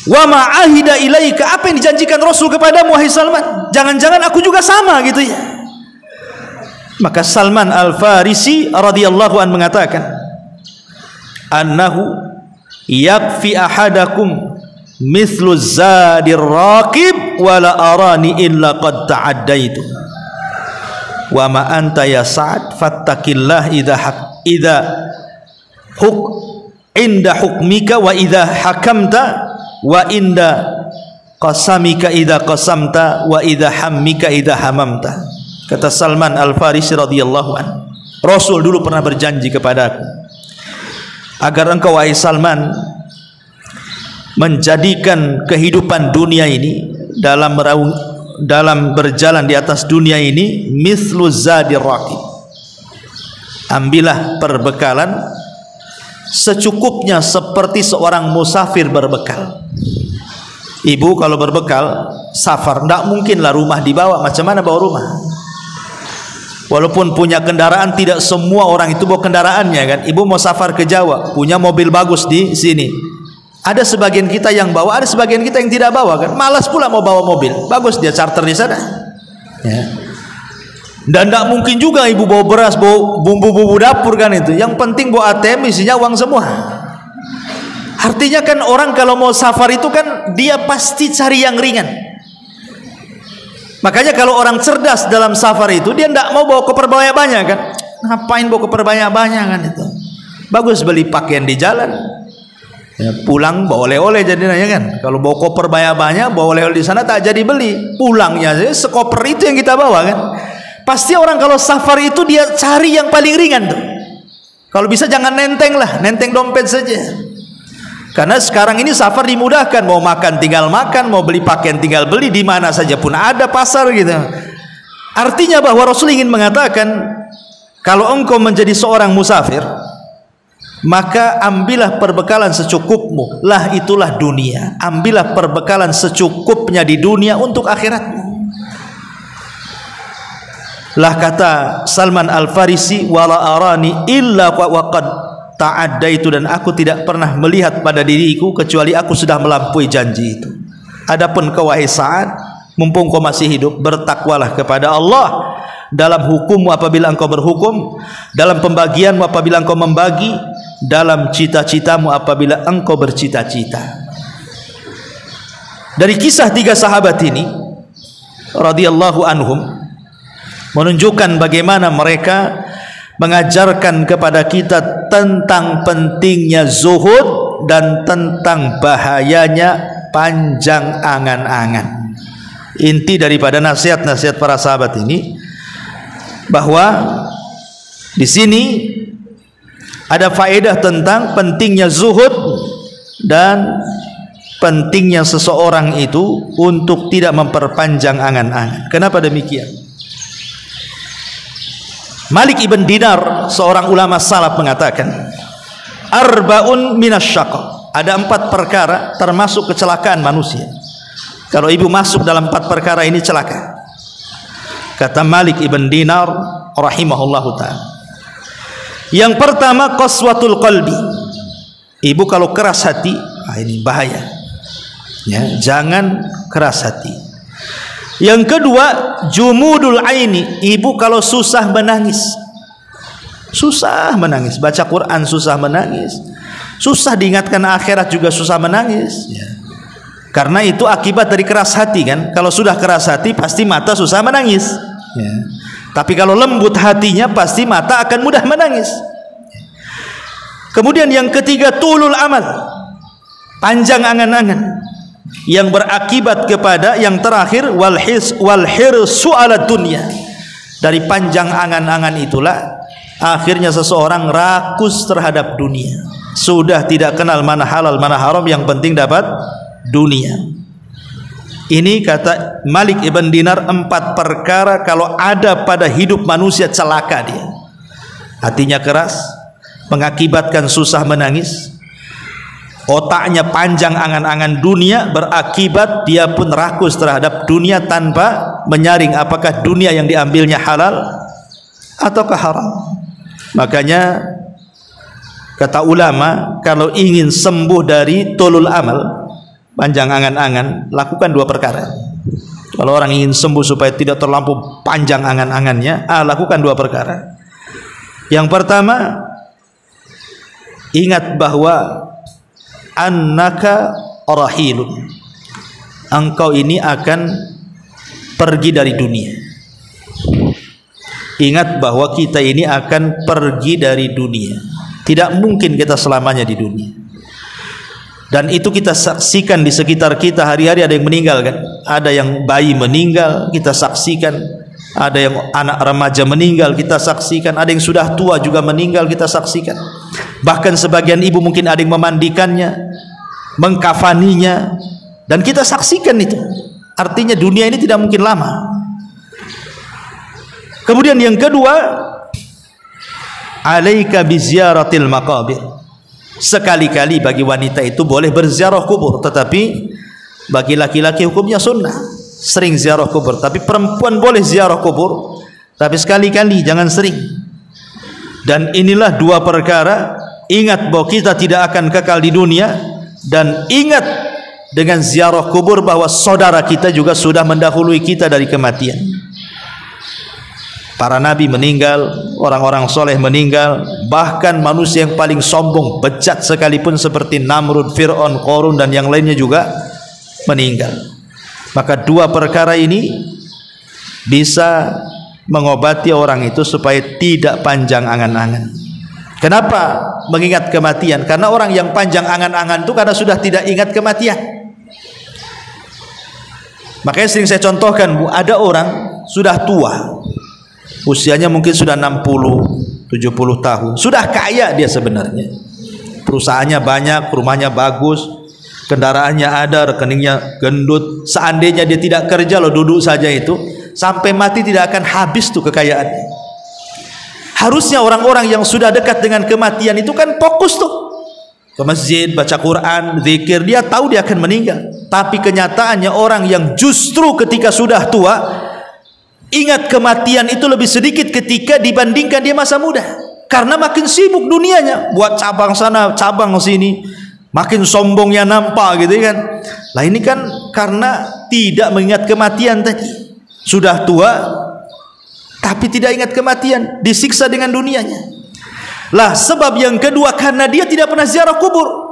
wa ma'ahida ilaika, apa yang dijanjikan Rasul kepadamu wahai Salman? Jangan-jangan aku juga sama gitu ya. Maka Salman Al-Farisi radhiyallahu anhu mengatakan, annahu yakfi ahadakum mithlu zadir raqib wa la arani illa qad ta'addaitu wa ma anta ya Sa'ad fattaqillah idza inda hukmika wa idza hakamta wa inda qasamika idza qasamta wa idza hammika idza hamamta. Kata Salman Al-Farisi radhiyallahu anhu, Rasul dulu pernah berjanji kepadaku agar engkau wahai Salman menjadikan kehidupan dunia ini dalam berjalan di atas dunia ini mithlu zadir raqib. Ambillah perbekalan secukupnya seperti seorang musafir berbekal. Ibu kalau berbekal safar, tidak mungkinlah rumah dibawa. Macam mana bawa rumah? Walaupun punya kendaraan, tidak semua orang itu bawa kendaraannya kan. Ibu mau safar ke Jawa, punya mobil bagus di sini. Ada sebagian kita yang bawa, ada sebagian kita yang tidak bawa kan. Malas pula mau bawa mobil, bagus dia charter di sana. Ya. Dan tidak mungkin juga ibu bawa beras, bawa bumbu-bumbu dapur kan itu. Yang penting bawa ATM isinya uang semua. Artinya kan orang kalau mau safar itu kan dia pasti cari yang ringan. Makanya kalau orang cerdas dalam safar itu dia tidak mau bawa koper banyak-banyak kan. Ngapain bawa koper banyak-banyak kan itu. Bagus beli pakaian di jalan. Ya, pulang bawa oleh-oleh jadinya kan. Kalau bawa koper banyak-banyak, bawa oleh-oleh di sana tak jadi beli. Pulangnya saja sekoper itu yang kita bawa kan. Pasti orang kalau safar itu dia cari yang paling ringan tuh. Kalau bisa jangan nenteng lah, nenteng dompet saja. Karena sekarang ini safar dimudahkan, mau makan tinggal makan, mau beli pakaian tinggal beli, di mana saja pun ada pasar gitu. Artinya bahwa Rasul ingin mengatakan, kalau engkau menjadi seorang musafir, maka ambillah perbekalan secukupmu, lah itulah dunia. Ambillah perbekalan secukupnya di dunia untuk akhiratmu. Lah kata Salman Al-Farisi, wala arani illa waqad ta'addaitu, dan aku tidak pernah melihat pada diriku kecuali aku sudah melampaui janji itu. Adapun kau wahai Sa'ad, mumpung kau masih hidup, bertakwalah kepada Allah dalam hukummu apabila engkau berhukum, dalam pembagianmu apabila engkau membagi, dalam cita-citamu apabila engkau bercita-cita. Dari kisah tiga sahabat ini radhiyallahu anhum menunjukkan bagaimana mereka mengajarkan kepada kita tentang pentingnya zuhud dan tentang bahayanya panjang angan-angan. Inti daripada nasihat-nasihat para sahabat ini bahwa di sini ada faedah tentang pentingnya zuhud dan pentingnya seseorang itu untuk tidak memperpanjang angan-angan. Kenapa demikian? Malik ibn Dinar, seorang ulama salaf, mengatakan arba'un minasyaqa, ada 4 perkara termasuk kecelakaan manusia. Kalau ibu masuk dalam 4 perkara ini celaka. Kata Malik ibn Dinar rahimahullahu ta'ala, yang pertama qaswatul qalbi. Ibu kalau keras hati, ini bahaya ya, jangan keras hati. Yang kedua jumudul aini. Ibu kalau susah menangis, susah menangis, baca Quran susah menangis, susah diingatkan akhirat juga susah menangis ya. Karena itu akibat dari keras hati kan. Kalau sudah keras hati pasti mata susah menangis ya. Tapi kalau lembut hatinya pasti mata akan mudah menangis. Kemudian yang ketiga tulul amal, panjang angan-angan, yang berakibat kepada yang terakhir wal hirsu ala dunya. Dari panjang angan-angan itulah akhirnya seseorang rakus terhadap dunia, sudah tidak kenal mana halal mana haram, yang penting dapat dunia. Ini kata Malik ibn Dinar 4 perkara kalau ada pada hidup manusia celaka dia. Hatinya keras mengakibatkan susah menangis, otaknya panjang angan-angan dunia, berakibat dia pun rakus terhadap dunia tanpa menyaring apakah dunia yang diambilnya halal ataukah haram. Makanya kata ulama, kalau ingin sembuh dari tulul amal, panjang angan-angan, lakukan dua perkara. Kalau orang ingin sembuh supaya tidak terlampau panjang angan-angannya, lakukan dua perkara. Yang pertama, ingat bahwa annaka rahilun, engkau ini akan pergi dari dunia. Ingat bahwa kita ini akan pergi dari dunia. Tidak mungkin kita selamanya di dunia. Dan itu kita saksikan di sekitar kita hari-hari. Ada yang meninggal kan, ada yang bayi meninggal kita saksikan, ada yang anak remaja meninggal kita saksikan, ada yang sudah tua juga meninggal kita saksikan. Bahkan sebagian ibu mungkin ada yang memandikannya, mengkafaninya, dan kita saksikan itu. Artinya dunia ini tidak mungkin lama. Kemudian yang kedua, alaika biziaratil maqabir. Sekali-kali bagi wanita itu boleh berziarah kubur, tetapi bagi laki-laki hukumnya sunnah. Sering ziarah kubur, tapi perempuan boleh ziarah kubur, tapi sekali-kali, jangan sering. Dan inilah dua perkara. Ingat bahwa kita tidak akan kekal di dunia, dan ingat dengan ziarah kubur bahwa saudara kita juga sudah mendahului kita dari kematian. Para nabi meninggal, orang-orang soleh meninggal, bahkan manusia yang paling sombong, bejat sekalipun seperti Namrud, Fir'aun, Qarun dan yang lainnya juga meninggal. Maka dua perkara ini bisa mengobati orang itu supaya tidak panjang angan-angan. Kenapa mengingat kematian? Karena orang yang panjang angan-angan itu karena sudah tidak ingat kematian. Makanya sering saya contohkan, Bu, ada orang sudah tua, usianya mungkin sudah 60, 70 tahun, sudah kaya dia sebenarnya, perusahaannya banyak, rumahnya bagus, kendaraannya ada, rekeningnya gendut. Seandainya dia tidak kerja, loh, duduk saja itu, sampai mati tidak akan habis tuh kekayaannya. Harusnya orang-orang yang sudah dekat dengan kematian itu kan fokus tuh ke masjid, baca Quran, zikir. Dia tahu dia akan meninggal, tapi kenyataannya orang yang justru ketika sudah tua ingat kematian itu lebih sedikit ketika dibandingkan dia masa muda. Karena makin sibuk dunianya, buat cabang sana, cabang sini, makin sombongnya nampak gitu kan. Lah ini kan karena tidak mengingat kematian tadi. Sudah tua tapi tidak ingat kematian, disiksa dengan dunianya. Lah sebab yang kedua, karena dia tidak pernah ziarah kubur.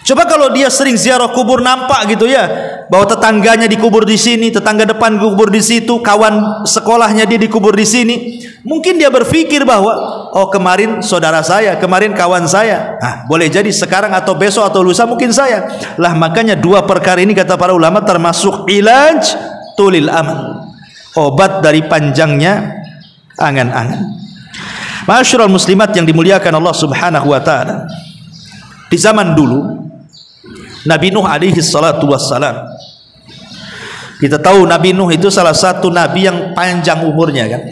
Coba kalau dia sering ziarah kubur, nampak gitu ya, bahwa tetangganya dikubur di sini, tetangga depan dikubur di situ, kawan sekolahnya dia dikubur di sini, mungkin dia berpikir bahwa oh kemarin saudara saya, kemarin kawan saya, boleh jadi sekarang atau besok atau lusa mungkin saya. Lah makanya dua perkara ini kata para ulama termasuk ilaj tulil amal, obat dari panjangnya angan-angan. Ma'asyiral muslimat yang dimuliakan Allah Subhanahu wa taala, di zaman dulu Nabi Nuh alaihi salatu wassalam, kita tahu Nabi Nuh itu salah satu nabi yang panjang umurnya kan.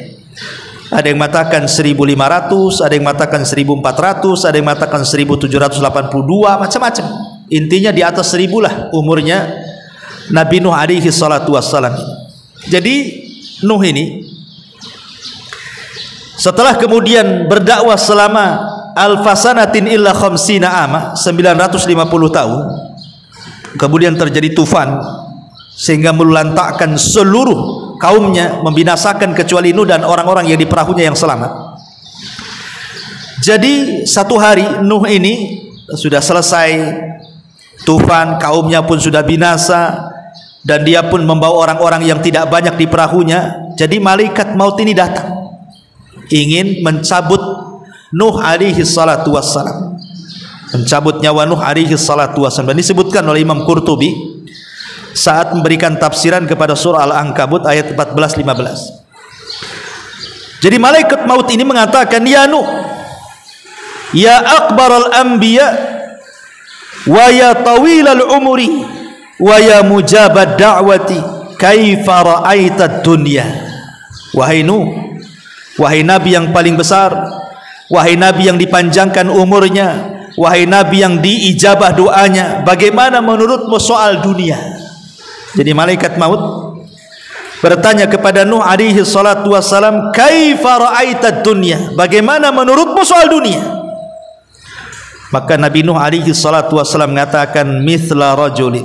Ada yang mengatakan 1500, ada yang mengatakan 1400, ada yang mengatakan 1782, macam-macam. Intinya di atas 1000 lah umurnya Nabi Nuh alaihi salatu wassalam. Jadi Nuh ini setelah kemudian berdakwah selama alfasanatin illa khamsina ama, 950 tahun, kemudian terjadi tufan sehingga melulantakkan seluruh kaumnya, membinasakan kecuali Nuh dan orang-orang yang di perahunya yang selamat. Jadi satu hari Nuh ini sudah selesai tufan, kaumnya pun sudah binasa, dan dia pun membawa orang-orang yang tidak banyak di perahunya. Jadi malaikat maut ini datang ingin mencabut Nuh alaihi salatu wassalam, mencabut nyawa Nuh alaihi salatu wassalam. Dan disebutkan oleh Imam Qurtubi saat memberikan tafsiran kepada surah Al-Ankabut ayat 14-15. Jadi malaikat maut ini mengatakan, ya Nuh, ya akbaral anbiya wa ya tawilal umri wa ya mujabad da'wati kaifa ra'aita dunya. Wahai Nuh, wahai nabi yang paling besar, wahai nabi yang dipanjangkan umurnya, wahai nabi yang diijabah doanya, bagaimana menurutmu soal dunia? Jadi malaikat maut bertanya kepada Nuh alaihi salatu wassalam, kaifa ra'aita dunya, bagaimana menurutmu soal dunia? Maka Nabi Nuh alaihi salatu wassalam mengatakan, mithla rajulin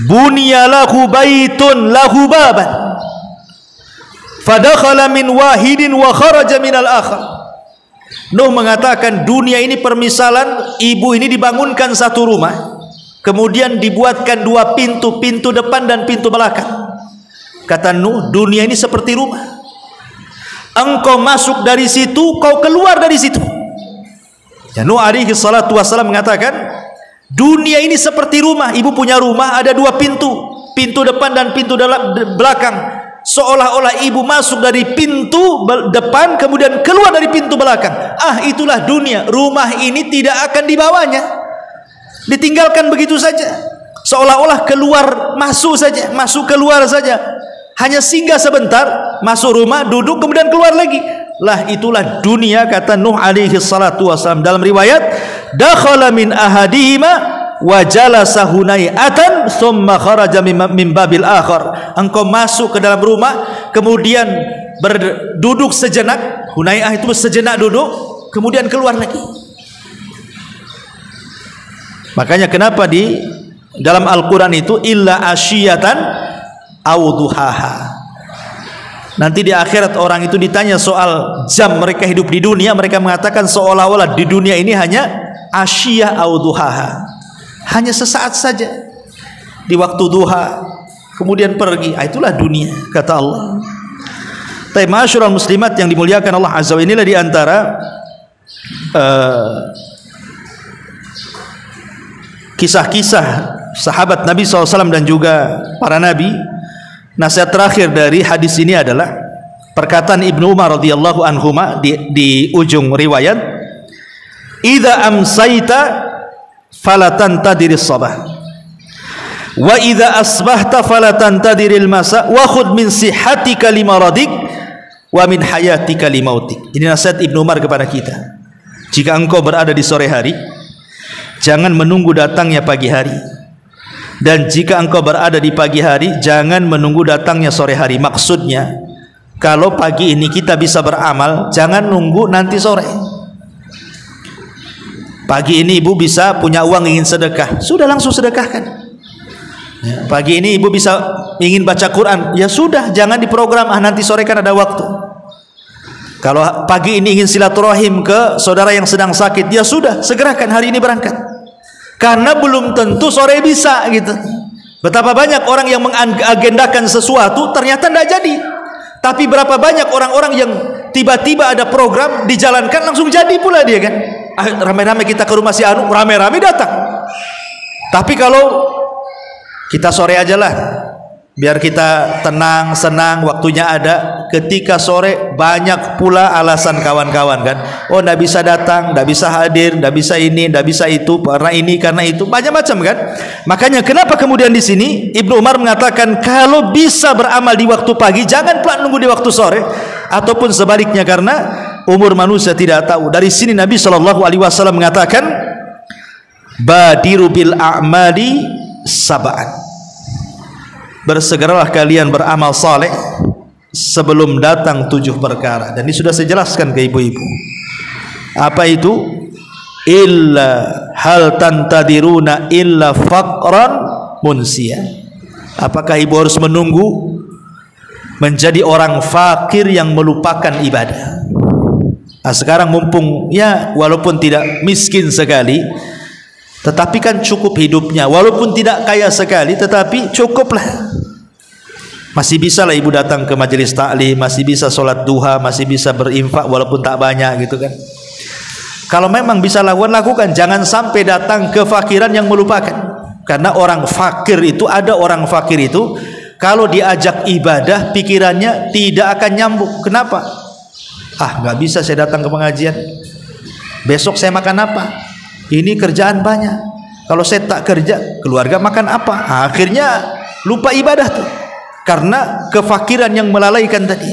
bunya lahu baitun lahu baban fadakhala min wahidin wa kharaja minal akhar. Nuh mengatakan, dunia ini permisalan ibu ini dibangunkan satu rumah, kemudian dibuatkan dua pintu, pintu depan dan pintu belakang. Kata Nuh, dunia ini seperti rumah. Engkau masuk dari situ, kau keluar dari situ. Ya, Nuh alaihi salatu wassalam mengatakan, dunia ini seperti rumah. Ibu punya rumah, ada dua pintu, pintu depan dan pintu belakang. Seolah-olah ibu masuk dari pintu depan, kemudian keluar dari pintu belakang. Ah, itulah dunia. Rumah ini tidak akan dibawanya, ditinggalkan begitu saja. Seolah-olah keluar masuk saja, masuk keluar saja. Hanya singgah sebentar, masuk rumah, duduk, kemudian keluar lagi. Lah itulah dunia, kata Nuh alaihi salatu wassalam. Dalam riwayat, dakhala min ahadihima wa jalasa hunayatan thumma kharaja min babil akhar. Engkau masuk ke dalam rumah, kemudian berduduk sejenak, hunayah itu sejenak duduk, kemudian keluar lagi. Makanya kenapa di dalam Al-Quran itu illa asyiyatan awduhaha. Nanti di akhirat orang itu ditanya soal jam mereka hidup di dunia, mereka mengatakan seolah-olah di dunia ini hanya asyiyah awduhaha, hanya sesaat saja di waktu duha, kemudian pergi. Itulah dunia, kata Allah. Tapi ma'asyiral muslimat yang dimuliakan Allah azza wa jalla, di antara kisah-kisah sahabat Nabi SAW dan juga para nabi, nasihat terakhir dari hadis ini adalah perkataan Ibnu Umar radhiyallahu anhuma di ujung riwayat, idza amsayta fala tantadiris sabah wa idza asbahta fala tantadiril masa wa khudh min sihhatika limaradik wa min hayatika limautik. Ini nasihat Ibnu Umar kepada kita. Jika engkau berada di sore hari, jangan menunggu datangnya pagi hari, dan jika engkau berada di pagi hari, jangan menunggu datangnya sore hari. Maksudnya, kalau pagi ini kita bisa beramal, jangan nunggu nanti sore. Pagi ini ibu bisa punya uang ingin sedekah, sudah langsung sedekahkan. Ya, pagi ini ibu bisa ingin baca Quran, ya sudah, jangan diprogram, nanti sore kan ada waktu. Kalau pagi ini ingin silaturahim ke saudara yang sedang sakit, ya sudah, segerakan hari ini berangkat. Karena belum tentu sore bisa gitu. Betapa banyak orang yang mengagendakan sesuatu ternyata tidak jadi. Tapi berapa banyak orang-orang yang tiba-tiba ada program dijalankan langsung jadi pula dia kan. Rame-rame kita ke rumah si Anu, rame-rame datang. Tapi kalau kita sore aja lah, biar kita tenang, senang, waktunya ada. Ketika sore banyak pula alasan kawan-kawan kan. Oh, tidak bisa datang, tidak bisa hadir, tidak bisa ini, tidak bisa itu, karena ini, karena itu, macam-macam kan. Makanya kenapa kemudian di sini Ibnu Umar mengatakan kalau bisa beramal di waktu pagi, jangan pula nunggu di waktu sore, ataupun sebaliknya, karena umur manusia tidak tahu. Dari sini Nabi SAW mengatakan, badiru bil a'mali sab'an, bersegeralah kalian beramal saleh sebelum datang 7 perkara. Dan ini sudah saya jelaskan ke ibu-ibu. Apa itu? Illa hal tantadiruna illa faqran munsia. Apakah ibu harus menunggu menjadi orang fakir yang melupakan ibadah? Nah, sekarang mumpung ya walaupun tidak miskin sekali, tetapi kan cukup hidupnya, walaupun tidak kaya sekali, tetapi cukuplah. Masih bisa lah ibu datang ke majelis taklim, masih bisa sholat duha, masih bisa berinfak walaupun tak banyak gitu kan. Kalau memang bisa lakukan, jangan sampai datang kefakiran yang melupakan. Karena orang fakir itu, ada orang fakir itu kalau diajak ibadah pikirannya tidak akan nyambung. Kenapa? Nggak bisa saya datang ke pengajian, besok saya makan apa? Ini kerjaan banyak. Kalau saya tak kerja, keluarga makan apa? Akhirnya lupa ibadah tuh, karena kefakiran yang melalaikan tadi.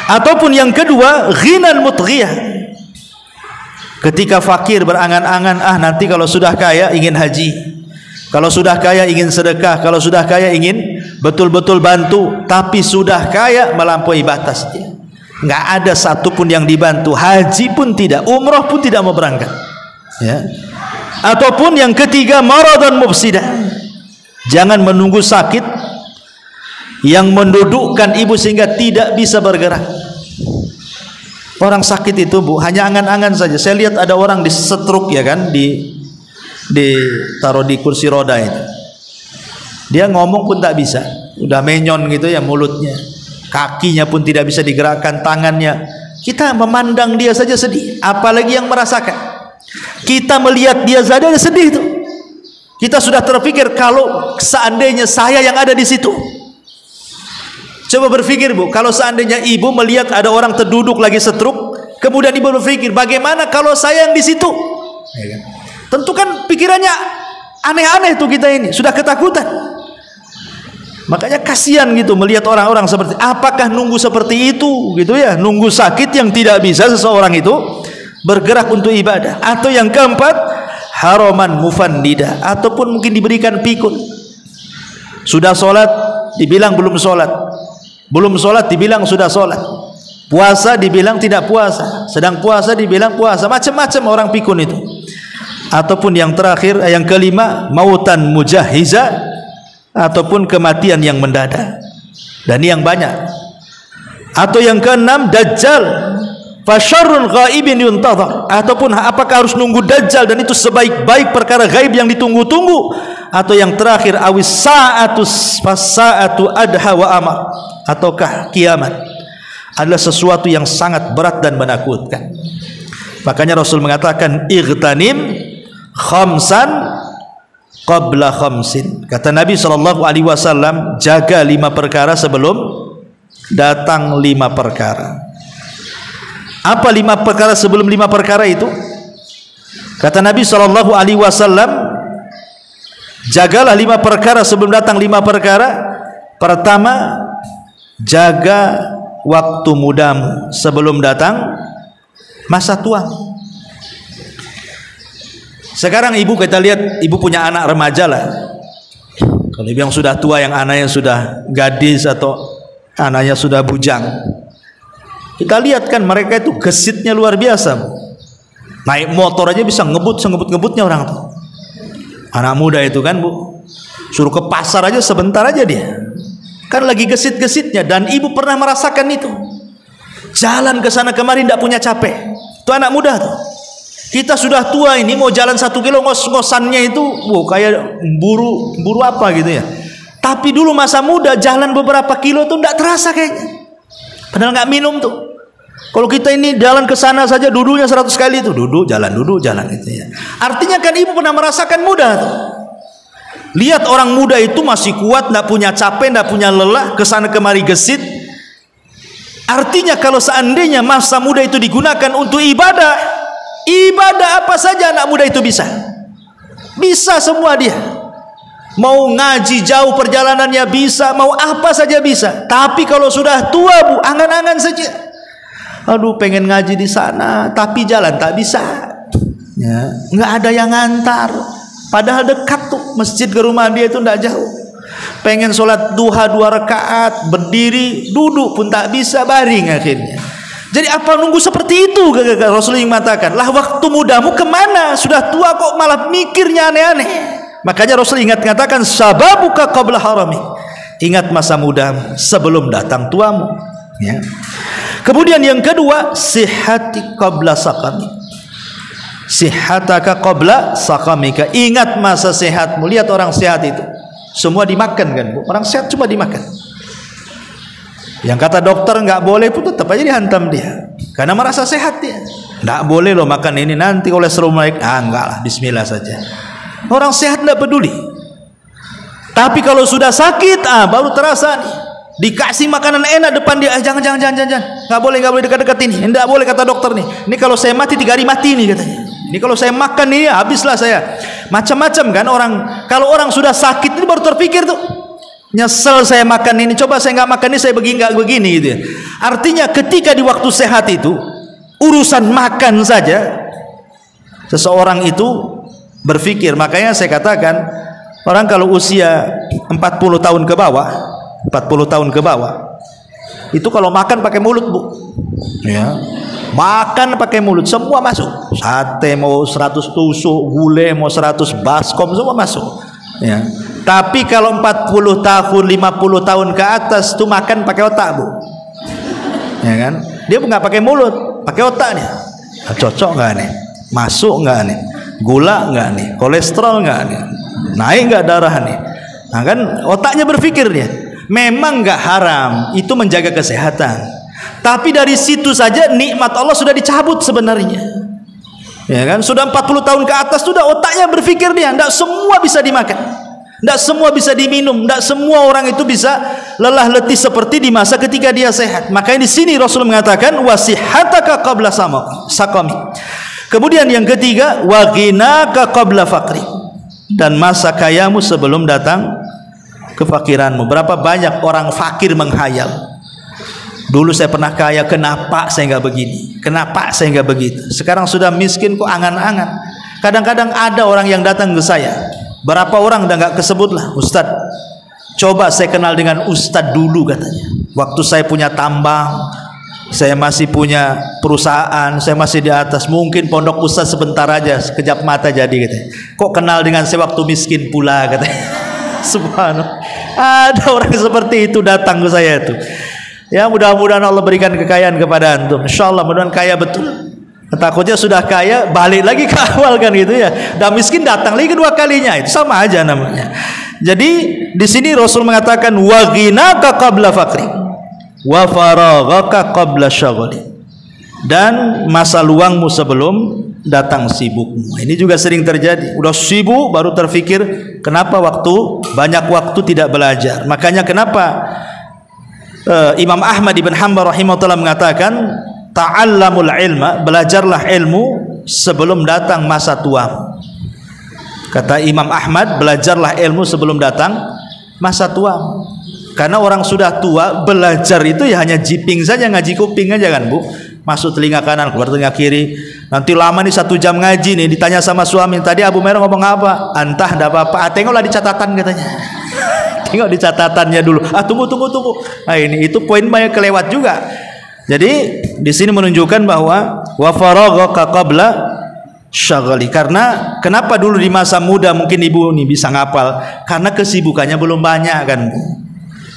Ataupun yang kedua, ghinan mutghiyah. Ketika fakir berangan-angan, nanti kalau sudah kaya ingin haji, kalau sudah kaya ingin sedekah, kalau sudah kaya ingin betul-betul bantu, tapi sudah kaya melampaui batas dia. Nggak ada satupun yang dibantu, haji pun tidak, umroh pun tidak mau berangkat, ya. Ataupun yang ketiga, maradan mufsidah, jangan menunggu sakit yang mendudukkan ibu sehingga tidak bisa bergerak. Orang sakit itu, Bu, hanya angan-angan saja. Saya lihat ada orang di stroke, ya kan, ditaruh di kursi roda itu. Dia ngomong pun tak bisa, udah menyon gitu ya mulutnya, kakinya pun tidak bisa digerakkan, tangannya. Kita memandang dia saja sedih, apalagi yang merasakan. Kita melihat dia saja sedih itu. Kita sudah terpikir kalau seandainya saya yang ada di situ. Coba berpikir, Bu, kalau seandainya ibu melihat ada orang terduduk lagi stroke, kemudian ibu berpikir, bagaimana kalau saya yang di situ? Tentu kan pikirannya aneh-aneh tuh kita ini, sudah ketakutan. Makanya kasihan gitu melihat orang-orang seperti, apakah nunggu seperti itu gitu ya, nunggu sakit yang tidak bisa seseorang itu bergerak untuk ibadah. Atau yang keempat, haraman mufannida, ataupun mungkin diberikan pikun. Sudah sholat dibilang belum sholat, belum sholat dibilang sudah sholat, puasa dibilang tidak puasa, sedang puasa dibilang puasa, macam-macam orang pikun itu. Ataupun yang terakhir, yang kelima, mautan mujahiza, ataupun kematian yang mendadak, dan ini yang banyak. Atau yang keenam, dajjal, fasyarrul ghaibin yuntadhar, ataupun apakah harus nunggu dajjal dan itu sebaik-baik perkara gaib yang ditunggu-tunggu. Atau yang terakhir, awis saatu adha wa amar, ataukah kiamat adalah sesuatu yang sangat berat dan menakutkan. Makanya Rasul mengatakan, ightanim khamsan qabla khamsin. Kata Nabi SAW, jaga 5 perkara sebelum datang 5 perkara. Apa 5 perkara sebelum 5 perkara itu? Kata Nabi SAW, jagalah 5 perkara sebelum datang 5 perkara. Pertama, jaga waktu mudamu sebelum datang masa tuamu. Sekarang ibu, kita lihat ibu punya anak remaja lah. Kalau ibu yang sudah tua, yang anaknya sudah gadis atau anaknya sudah bujang, kita lihat kan mereka itu gesitnya luar biasa. Naik motor aja bisa ngebut-ngebutnya orang tuh. Anak muda itu kan, Bu, suruh ke pasar aja sebentar aja dia, kan lagi gesit-gesitnya. Dan ibu pernah merasakan itu, jalan ke sana kemari tidak punya capek. Itu anak muda tuh. Kita sudah tua ini mau jalan 1 kilo ngos-ngosannya itu, kayak buru apa gitu ya. Tapi dulu masa muda jalan beberapa kilo tuh tidak terasa kayaknya. Padahal nggak minum tuh. Kalau kita ini jalan ke sana saja duduknya 100 kali itu, duduk jalan gitu ya. Artinya kan ibu pernah merasakan muda tuh. Lihat orang muda itu masih kuat, tidak punya capek, tidak punya lelah, ke sana kemari gesit. Artinya kalau seandainya masa muda itu digunakan untuk ibadah, ibadah apa saja anak muda itu bisa semua dia. Mau ngaji jauh perjalanannya bisa, mau apa saja bisa. Tapi kalau sudah tua, Bu, angan-angan saja. Aduh, pengen ngaji di sana, tapi jalan tak bisa. Ya, nggak ada yang ngantar. Padahal dekat tuh masjid ke rumah dia itu tidak jauh. Pengen sholat duha 2 rakaat, berdiri, duduk pun tak bisa, baring akhirnya. Jadi apa nunggu seperti itu? Rasulullah mengatakan, lah waktu mudamu kemana? Sudah tua kok malah mikirnya aneh-aneh. Makanya Rasulullah mengatakan, sababuka qabla harami. Ingat masa mudamu sebelum datang tuamu. Ya. Kemudian yang kedua, sihhati qabla saqami. Sihhataka qabla saqamika. Ingat masa sehatmu. Lihat orang sehat itu, semua dimakan kan, Bu? Orang sehat cuma dimakan. Yang kata dokter nggak boleh pun tetap aja dihantam dia, karena merasa sehat dia. Nggak boleh loh makan ini, nanti kolesterol naik. Enggak lah, bismillah saja. Orang sehat nggak peduli. Tapi kalau sudah sakit, baru terasa nih. Dikasih makanan enak depan dia, jangan, nggak boleh dekat-dekat ini. Nggak boleh kata dokter nih. Ini kalau saya mati 3 hari mati nih katanya. Ini kalau saya makan nih, habislah saya. Macam-macam kan orang. Kalau orang sudah sakit ini baru terpikir tuh. Nyesel saya makan ini, coba saya nggak makan ini, saya nggak begini gitu ya. Artinya ketika di waktu sehat itu, urusan makan saja seseorang itu berpikir. Makanya saya katakan, Orang kalau usia 40 tahun ke bawah, 40 tahun ke bawah, itu kalau makan pakai mulut, Bu. Ya. Makan pakai mulut, semua masuk. Sate mau 100 tusuk, gulai mau 100 baskom, semua masuk. Ya. Tapi kalau 40 tahun, 50 tahun ke atas itu makan pakai otak, Bu. Ya kan? Dia nggak pakai mulut, pakai otaknya. Cocok nggak nih? Masuk nggak nih? Gula nggak nih? Kolesterol nggak nih? Naik nggak darah nih? Nah kan otaknya berpikir dia. Memang nggak haram, itu menjaga kesehatan. Tapi dari situ saja nikmat Allah sudah dicabut sebenarnya. Ya kan? Sudah 40 tahun ke atas sudah otaknya berpikir dia, enggak semua bisa dimakan. Enggak semua bisa diminum, enggak semua orang itu bisa lelah letih seperti di masa ketika dia sehat. Makanya di sini Rasul mengatakan wasihataka qabla saqami. Kemudian yang ketiga waghinaka qabla faqri. Dan masa kayamu sebelum datang kefakiranmu. Berapa banyak orang fakir menghayal. Dulu saya pernah kaya, kenapa saya nggak begini? Kenapa saya nggak begitu? Sekarang sudah miskin kok angan-angan. Kadang-kadang ada orang yang datang ke saya. Berapa orang udah nggak kesebut lah, Ustadz. Coba saya kenal dengan Ustadz dulu katanya. Waktu saya punya tambang, saya masih punya perusahaan, saya masih di atas. Mungkin pondok Ustadz sebentar aja, sekejap mata jadi katanya. Kok kenal dengan saya waktu miskin pula katanya. Subhanallah. Ada orang seperti itu datang ke saya itu. Ya mudah-mudahan Allah berikan kekayaan kepada antum. Insyaallah mudah-mudahan kaya betul. Takutnya sudah kaya balik lagi ke awal kan gitu ya. Dan miskin datang lagi kedua kalinya, itu sama aja namanya. Jadi di sini Rasul mengatakan wa ghinaka qabla faqri wa faraghaka qabla syaghali. Dan masa luangmu sebelum datang sibukmu. Ini juga sering terjadi. Udah sibuk baru terfikir kenapa banyak waktu tidak belajar. Makanya kenapa Imam Ahmad ibn Hanbal rahimahullah mengatakan ta'allamul ilma, belajarlah ilmu sebelum datang masa tua. Kata Imam Ahmad, belajarlah ilmu sebelum datang masa tua. Karena orang sudah tua belajar itu ya hanya jiping saja, ngaji kuping aja kan, Bu. Masuk telinga kanan, keluar telinga kiri. Nanti lama nih 1 jam ngaji nih, ditanya sama suami, tadi Abu Merah ngomong apa? Entah, enggak apa-apa. Tengoklah di catatan katanya. Tengok di catatannya dulu. Tunggu. Nah ini itu poin banyak kelewat juga. Jadi di sini menunjukkan bahwa wa faraghaka qabla syaghali. Karena kenapa dulu di masa muda mungkin ibu ini bisa ngapal? Karena kesibukannya belum banyak kan.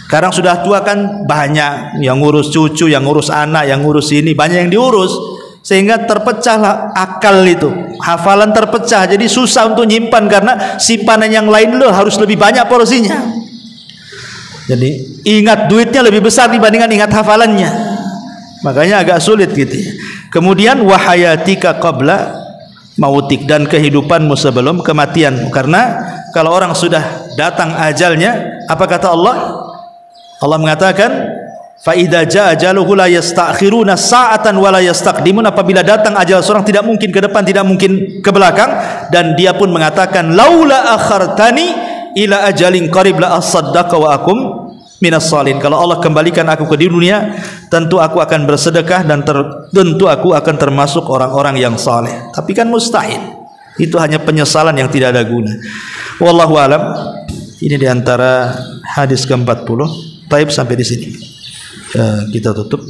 Sekarang sudah tua kan banyak yang ngurus cucu, yang ngurus anak, yang ngurus ini, banyak yang diurus. Sehingga terpecahlah akal itu. Hafalan terpecah. Jadi susah untuk nyimpan karena simpanan yang lain lo harus lebih banyak porsinya. Jadi ingat duitnya lebih besar dibandingkan ingat hafalannya. Makanya agak sulit gitu ya. Kemudian wahayatika qabla mautik, dan kehidupanmu sebelum kematianmu. Karena kalau orang sudah datang ajalnya, apa kata Allah? Allah mengatakan fa idza jaa ajaluhu la yastakhiruna sa'atan wa la yastaqdimun. Apabila datang ajal seorang tidak mungkin ke depan, tidak mungkin ke belakang. Dan dia pun mengatakan laula akhartani ila ajalin qarib la asaddaqa wa akum minas salin. Kalau Allah kembalikan aku ke dunia, tentu aku akan bersedekah dan tentu aku akan termasuk orang-orang yang saleh. Tapi kan mustahil. Itu hanya penyesalan yang tidak ada guna. Wallahu alam. Ini diantara hadis ke-40. Taib sampai di sini. Kita tutup.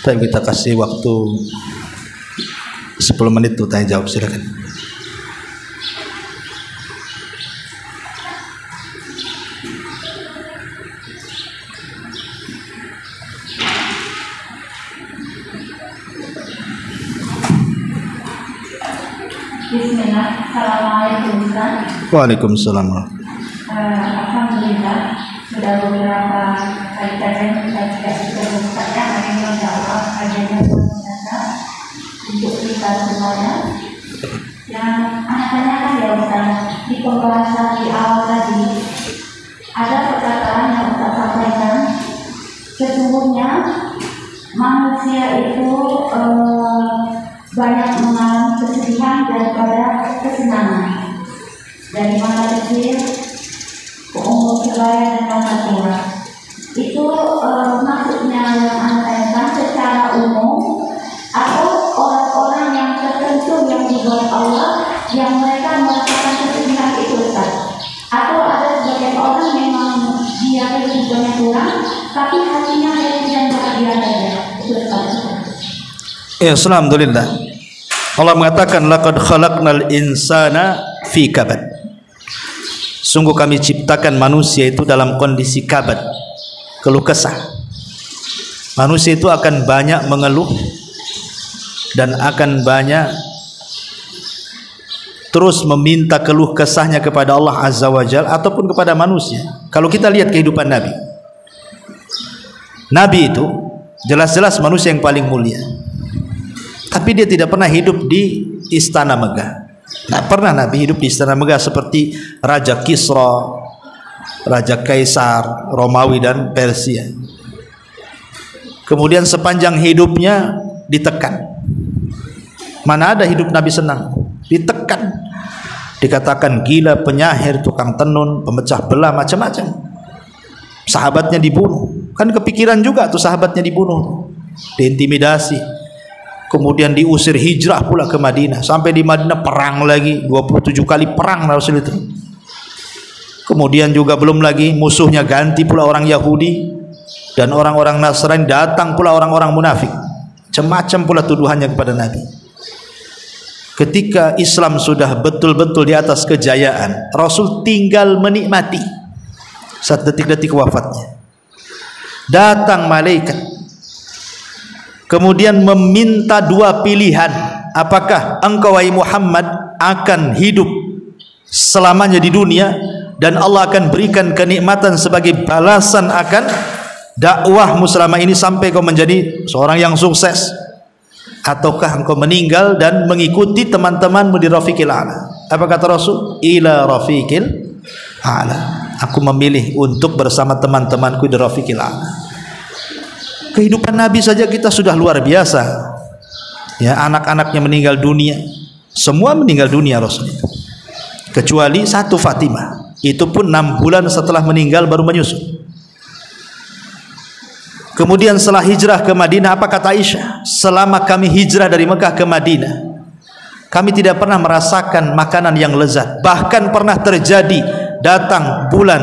Taib kita kasih waktu 10 menit tuh tanya jawab, silakan. Bismillah, Assalamualaikum Ustaz. Waalaikumsalam. Alhamdulillah, sudah beberapa kali kajian kita tidak bisa merupakan hari ini insya Allah kajiannya berguna untuk kita semuanya. Yang anak tanyakan ya Ustaz, di pembahasan di awal tadi ada perkataan yang Ustaz sampaikan, sesungguhnya manusia itu banyak mengalami kesedihan daripada kesenangan, dari masa kecil ke umur sebaya dan masa tua. Itu maksudnya yang anda secara umum atau orang-orang yang tertentu yang dibuat Allah yang mereka merasakan Alhamdulillah. Allah mengatakan laqad khalaqnal insana fi kabad. Sungguh kami ciptakan manusia itu dalam kondisi kabad, keluh kesah. Manusia itu akan banyak mengeluh dan akan banyak terus meminta keluh kesahnya kepada Allah Azza wa Jalla ataupun kepada manusia. Kalau kita lihat kehidupan Nabi itu jelas-jelas manusia yang paling mulia, tapi dia tidak pernah hidup di istana megah. Tidak pernah Nabi hidup di istana megah seperti Raja Kisra, Raja Kaisar, Romawi dan Persia. Kemudian sepanjang hidupnya ditekan. Mana ada hidup Nabi senang? Ditekan, dikatakan gila, penyahir, tukang tenun, pemecah belah, macam-macam. Sahabatnya dibunuh, kan kepikiran juga tuh sahabatnya dibunuh, diintimidasi, kemudian diusir hijrah pula ke Madinah. Sampai di Madinah perang lagi, 27 kali perang Rasul itu. Kemudian juga belum lagi musuhnya ganti pula orang Yahudi dan orang-orang Nasrani, datang pula orang-orang munafik, macam-macam pula tuduhannya kepada Nabi. Ketika Islam sudah betul-betul di atas kejayaan, Rasul tinggal menikmati saat detik-detik wafatnya. Datang malaikat, kemudian meminta dua pilihan. Apakah engkau wahai Muhammad akan hidup selamanya di dunia dan Allah akan berikan kenikmatan sebagai balasan akan dakwahmu selama ini sampai kau menjadi seorang yang sukses, ataukah engkau meninggal dan mengikuti teman-temanmu di Rafiqil A'la? Apa kata Rasul? Ila Rafiqil A'la. Aku memilih untuk bersama teman-temanku di Rafiqil A'la. Kehidupan Nabi saja kita sudah luar biasa. Ya, anak-anaknya meninggal dunia. Semua meninggal dunia Rasul itu. Kecuali satu Fatimah. Itu pun 6 bulan setelah meninggal baru menyusu. Kemudian setelah hijrah ke Madinah, apa kata Aisyah? Selama kami hijrah dari Mekah ke Madinah, kami tidak pernah merasakan makanan yang lezat. Bahkan pernah terjadi datang bulan,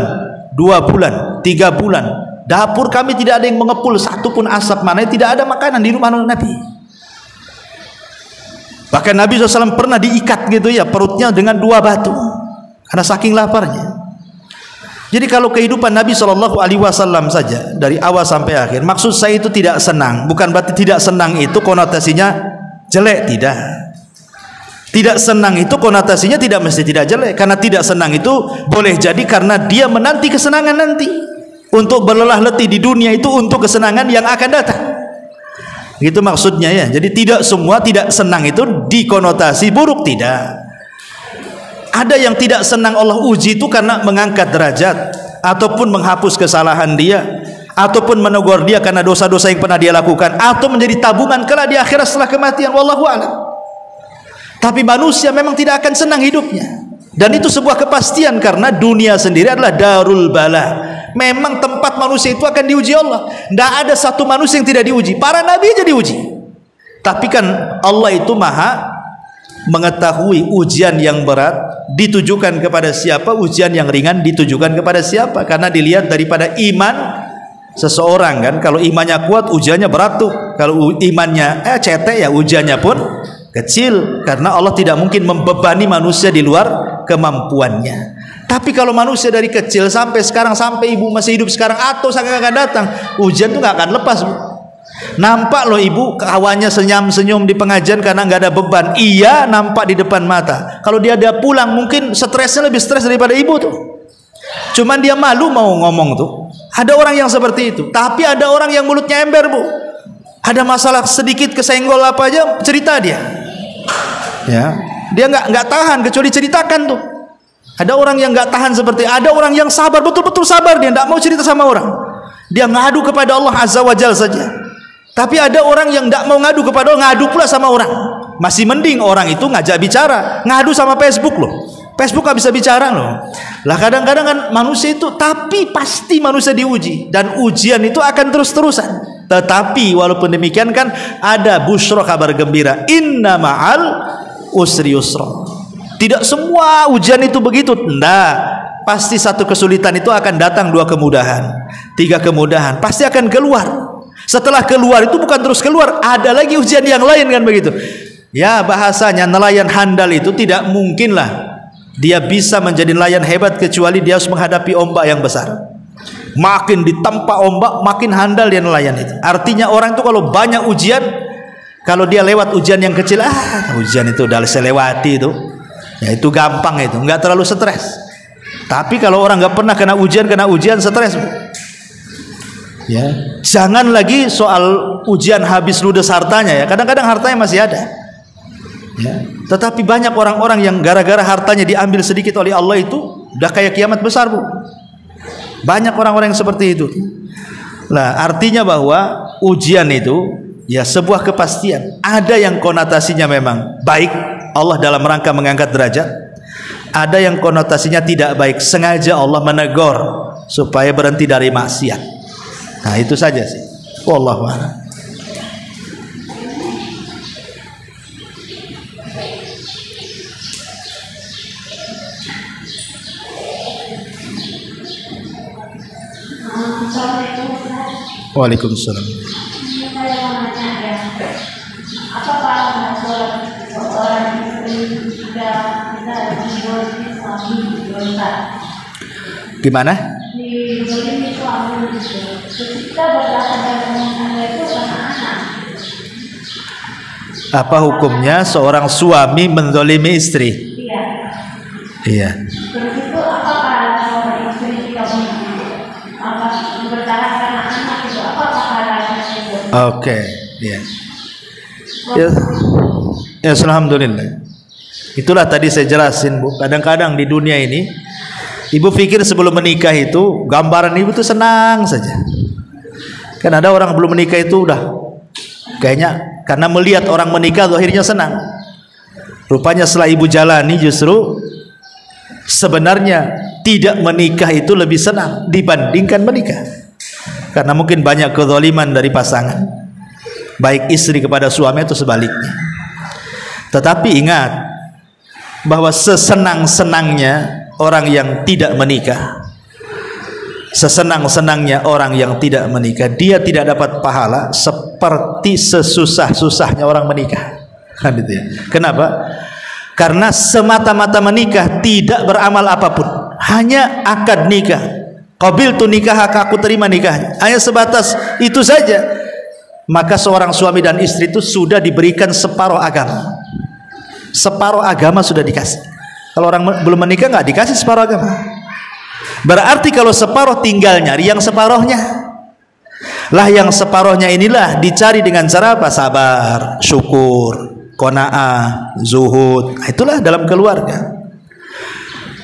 2 bulan, 3 bulan, dapur kami tidak ada yang mengepul satupun asap, mana tidak ada makanan di rumah Nabi. Bahkan Nabi SAW pernah diikat gitu ya perutnya dengan 2 batu karena saking laparnya. Jadi kalau kehidupan Nabi SAW saja dari awal sampai akhir, maksud saya itu tidak senang, bukan berarti tidak senang itu konotasinya jelek, tidak. Tidak senang itu konotasinya tidak mesti tidak jelek, karena tidak senang itu boleh jadi karena dia menanti kesenangan nanti. Untuk berlelah letih di dunia itu untuk kesenangan yang akan datang. Gitu maksudnya ya. Jadi tidak semua tidak senang itu dikonotasi buruk, tidak. Ada yang tidak senang Allah uji itu karena mengangkat derajat, ataupun menghapus kesalahan dia, ataupun menegur dia karena dosa-dosa yang pernah dia lakukan, atau menjadi tabungan kelak di akhirat setelah kematian. Wallahu a'lam. Tapi manusia memang tidak akan senang hidupnya, dan itu sebuah kepastian karena dunia sendiri adalah darul bala. Memang tempat manusia itu akan diuji Allah. Tidak ada satu manusia yang tidak diuji. Para nabi aja diuji. Tapi kan Allah itu maha mengetahui ujian yang berat ditujukan kepada siapa, ujian yang ringan ditujukan kepada siapa, karena dilihat daripada iman seseorang kan. Kalau imannya kuat ujiannya berat tuh, kalau imannya cetek ya ujiannya pun kecil, karena Allah tidak mungkin membebani manusia di luar kemampuannya. Tapi kalau manusia dari kecil sampai sekarang, sampai ibu masih hidup sekarang atau sangat akan datang, ujian tuh nggak akan lepas, Bu. Nampak loh ibu kawannya senyum-senyum di pengajian karena nggak ada beban. Iya, nampak di depan mata. Kalau dia pulang mungkin stresnya lebih stres daripada ibu tuh. Cuman dia malu mau ngomong tuh. Ada orang yang seperti itu. Tapi ada orang yang mulutnya ember, Bu. Ada masalah sedikit kesenggol apa aja cerita dia. Ya, dia nggak tahan kecuali ceritakan tuh. Ada orang yang nggak tahan seperti. Ada orang yang sabar, betul-betul sabar, dia nggak mau cerita sama orang. Dia ngadu kepada Allah Azza wa Jalla saja. Tapi ada orang yang tidak mau ngadu kepada Allah, ngadu pula sama orang. Masih mending orang itu ngajak bicara, ngadu sama Facebook loh. Facebook gak bisa bicara loh. Lah kadang-kadang kan manusia itu, tapi pasti manusia diuji, dan ujian itu akan terus-terusan. Tetapi walaupun demikian kan ada busyra, kabar gembira. Inna ma'al usri yusra. Tidak semua ujian itu begitu. Tidak. Pasti satu kesulitan itu akan datang 2 kemudahan, 3 kemudahan, pasti akan keluar. Setelah keluar itu bukan terus keluar, ada lagi ujian yang lain kan begitu. Ya, bahasanya nelayan handal itu tidak mungkinlah dia bisa menjadi nelayan hebat kecuali dia harus menghadapi ombak yang besar. Makin ditempa ombak, makin handal dia nelayan itu. Artinya orang itu kalau banyak ujian, kalau dia lewat ujian yang kecil, ujian itu udah saya lewati itu, ya itu gampang itu, nggak terlalu stres. Tapi kalau orang nggak pernah kena ujian stres. Ya, jangan lagi soal ujian habis ludes hartanya ya. Kadang-kadang hartanya masih ada. Ya, tetapi banyak orang-orang yang gara-gara hartanya diambil sedikit oleh Allah itu udah kayak kiamat besar, Bu. Banyak orang-orang yang seperti itu. Nah, artinya bahwa ujian itu ya sebuah kepastian. Ada yang konotasinya memang baik, Allah dalam rangka mengangkat derajat. Ada yang konotasinya tidak baik, sengaja Allah menegur supaya berhenti dari maksiat. Nah, itu saja sih. Wallahu a'lam. Waalaikumsalam. Saya mau nanya ya, apakah seorang istri juga bisa dizolimi suami dosa? Gimana? Dizolimi suami ketika berhadapan dengan itu anak-anak. Apa hukumnya seorang suami menzolimi istri? Iya. Iya. Terus itu apakah seorang istri tidak bertahan karena anak itu apakah halnya itu? Oke, ya. Ya, alhamdulillah. Itulah tadi saya jelasin, Bu. Kadang-kadang di dunia ini ibu pikir sebelum menikah itu gambaran ibu tuh senang saja. Kan ada orang belum menikah itu udah kayaknya karena melihat orang menikah akhirnya senang. Rupanya setelah ibu jalani justru sebenarnya tidak menikah itu lebih senang dibandingkan menikah. Karena mungkin banyak kezaliman dari pasangan, baik istri kepada suami atau sebaliknya. Tetapi ingat bahwa sesenang-senangnya orang yang tidak menikah, sesenang-senangnya orang yang tidak menikah, dia tidak dapat pahala seperti sesusah-susahnya orang menikah. Kan itu ya. Kenapa? Karena semata-mata menikah tidak beramal apapun, hanya akad nikah. Qabiltu nikah, aku terima nikahnya. Hanya sebatas itu saja. Maka seorang suami dan istri itu sudah diberikan separuh agama. Separuh agama sudah dikasih. Kalau orang belum menikah nggak dikasih separuh agama. Berarti kalau separuh tinggal nyari yang separuhnya. Lah yang separuhnya inilah dicari dengan cara apa? Sabar, syukur, qanaah, zuhud. Itulah dalam keluarga.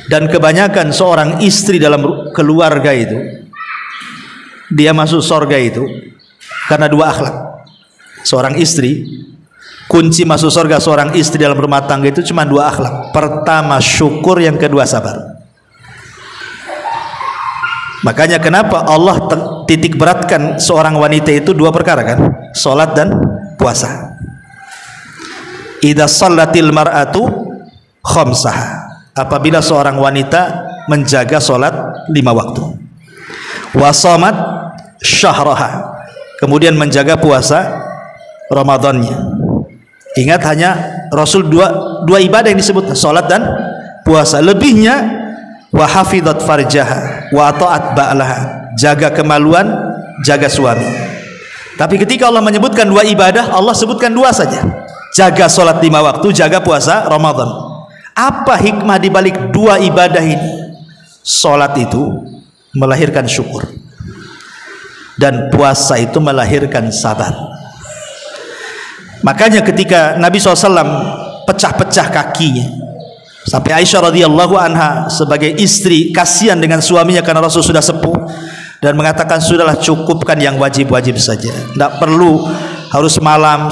Dan kebanyakan seorang istri dalam keluarga itu, dia masuk surga itu karena dua akhlak. Seorang istri, kunci masuk surga seorang istri dalam rumah tangga itu cuma dua akhlak. Pertama syukur, yang kedua sabar. Makanya kenapa Allah titik beratkan seorang wanita itu dua perkara kan? Salat dan puasa. Idza shallatil mar'atu khamsaha. Apabila seorang wanita menjaga salat 5 waktu. Wa shamat syahraha. Kemudian menjaga puasa Ramadannya. Ingat hanya Rasul dua ibadah yang disebut, salat dan puasa. Lebihnya wa hafizat farjaha wa ta'at ba'laha, jaga kemaluan, jaga suami. Tapi ketika Allah menyebutkan dua ibadah, Allah sebutkan dua saja. Jaga salat 5 waktu, jaga puasa Ramadan. Apa hikmah dibalik dua ibadah ini? Salat itu melahirkan syukur, dan puasa itu melahirkan sabar. Makanya ketika Nabi SAW pecah-pecah kakinya, sampai Aisyah radhiyallahu anha sebagai istri kasihan dengan suaminya karena Rasul sudah sepuh, dan mengatakan sudahlah, cukupkan yang wajib-wajib saja, tidak perlu harus